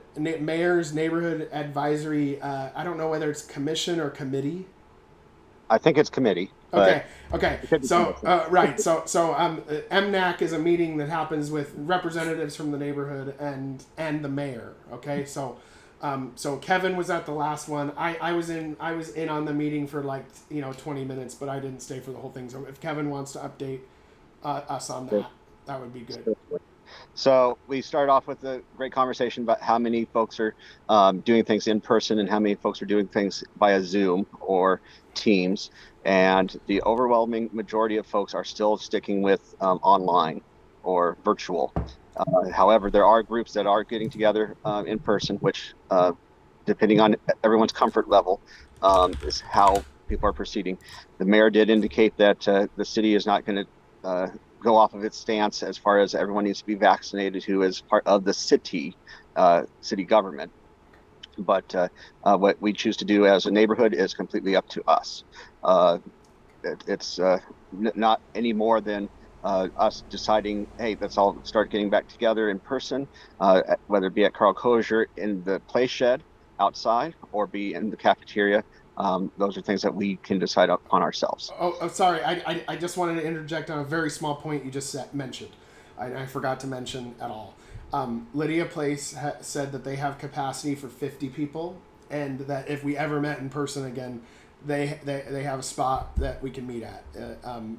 Advisory. I don't know whether it's commission or committee. I think it's committee. Okay. So right. So MNAC is a meeting that happens with representatives from the neighborhood and the mayor. Okay. So Kevin was at the last one. I was in on the meeting for 20 minutes, but I didn't stay for the whole thing. So if Kevin wants to update us on that would be good. So we started off with a great conversation about how many folks are doing things in person and how many folks are doing things via Zoom or Teams. And the overwhelming majority of folks are still sticking with online or virtual. However, there are groups that are getting together in person, which, depending on everyone's comfort level, is how people are proceeding. The mayor did indicate that the city is not going to go off of its stance as far as everyone needs to be vaccinated who is part of the city government. But what we choose to do as a neighborhood is completely up to us. It's not any more than us deciding, hey, let's all start getting back together in person, whether it be at Carl Kosher in the play shed outside or be in the cafeteria. Those are things that we can decide upon ourselves. Oh, sorry. I just wanted to interject on a very small point you just mentioned. I forgot to mention at all. Lydia Place said that they have capacity for 50 people, and that if we ever met in person again, they have a spot that we can meet at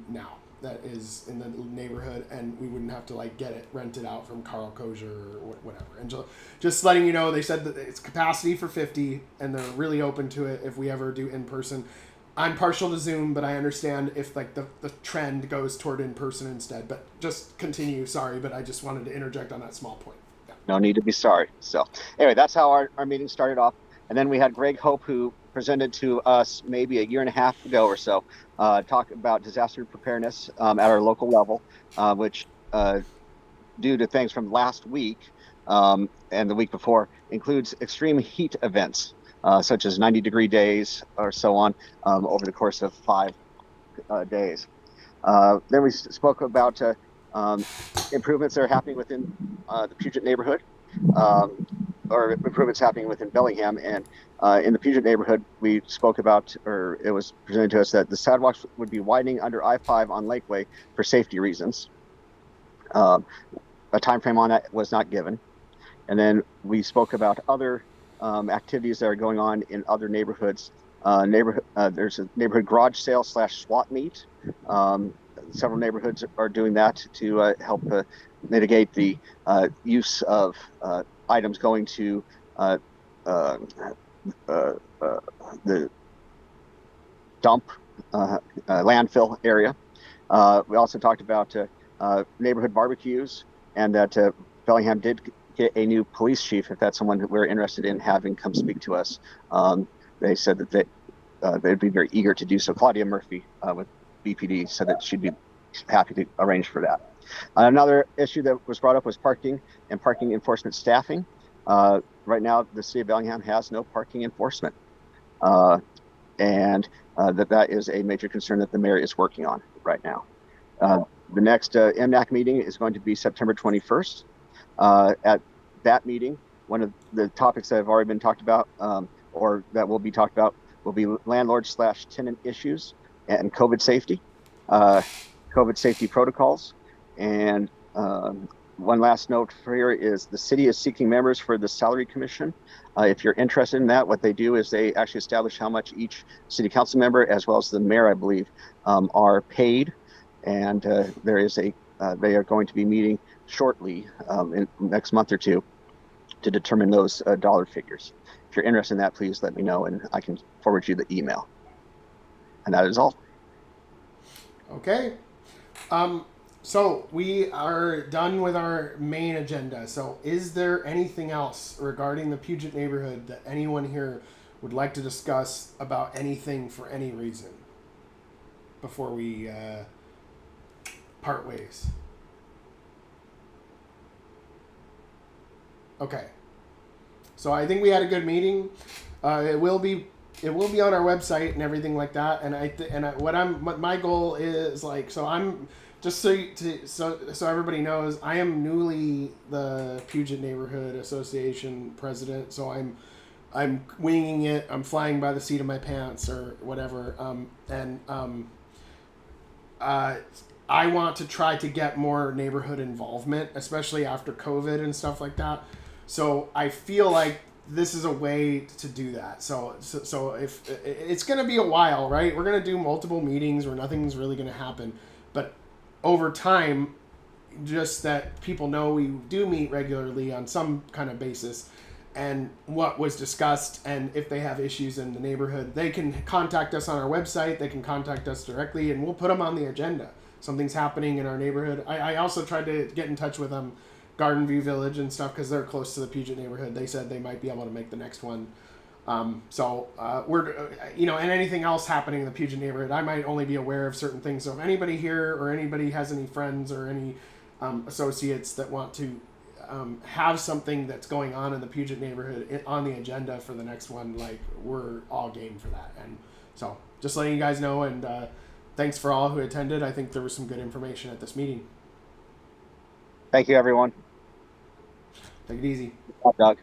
now that is in the neighborhood, and we wouldn't have to like get it rented out from Carl Kosher or whatever. And just letting you know, they said that it's capacity for 50, and they're really open to it if we ever do in person. I'm partial to Zoom, but I understand if like the trend goes toward in person instead. But just continue. Sorry, but I just wanted to interject on that small point. Yeah. No need to be sorry. So anyway, that's how our meeting started off. And then we had Greg Hope, who presented to us maybe a year and a half ago or so, talk about disaster preparedness at our local level, which due to things from last week and the week before includes extreme heat events, such as 90-degree days or so on over the course of 5 days. Then we spoke about improvements that are happening within the Puget neighborhood, or improvements happening within Bellingham. And in the Puget neighborhood, we spoke about, or it was presented to us, that the sidewalks would be widening under I-5 on Lakeway for safety reasons. A time frame on that was not given. And then we spoke about other activities that are going on in other neighborhoods. There's a neighborhood garage sale / SWAT meet. Several neighborhoods are doing that to help mitigate the use of items going to the dump landfill area. We also talked about neighborhood barbecues, and that Bellingham did get a new police chief. If that's someone that we're interested in having come speak to us, they said that they'd be very eager to do so. Claudia Murphy with BPD said that she'd be happy to arrange for that. Another issue that was brought up was parking and parking enforcement staffing. Right now, the city of Bellingham has no parking enforcement, and that is a major concern that the mayor is working on right now. The next MNAC meeting is going to be September 21st. At that meeting, one of the topics that have already been talked about, or that will be talked about, will be landlord / tenant issues and COVID safety protocols. And one last note for here is the city is seeking members for the salary commission. If you're interested in that, what they do is they actually establish how much each city council member, as well as the mayor, I believe, are paid. And there is they are going to be meeting shortly in next month or two to determine those dollar figures. If you're interested in that, please let me know, and I can forward you the email. And that is all. Okay. So we are done with our main agenda. So is there anything else regarding the Puget neighborhood that anyone here would like to discuss about anything for any reason before we part ways? Okay. So I think we had a good meeting. It will be on our website and everything like that. And what my goal is, like, so I'm just so everybody knows, I am newly the Puget Neighborhood Association president. So I'm winging it. I'm flying by the seat of my pants or whatever. I want to try to get more neighborhood involvement, especially after COVID and stuff like that. So I feel like this is a way to do that. So if it's going to be a while, right? We're going to do multiple meetings where nothing's really going to happen. But over time, just that people know we do meet regularly on some kind of basis, and what was discussed, and if they have issues in the neighborhood, they can contact us on our website. They can contact us directly, and we'll put them on the agenda. Something's happening in our neighborhood. I also tried to get in touch with Garden View Village and stuff, because they're close to the Puget neighborhood. They said they might be able to make the next one. We're, and anything else happening in the Puget neighborhood, I might only be aware of certain things. So if anybody here or anybody has any friends or any associates that want to have something that's going on in the Puget neighborhood on the agenda for the next one, like, we're all game for that. And so just letting you guys know, and thanks for all who attended. I think there was some good information at this meeting. Thank you, everyone. Take it easy. Doug.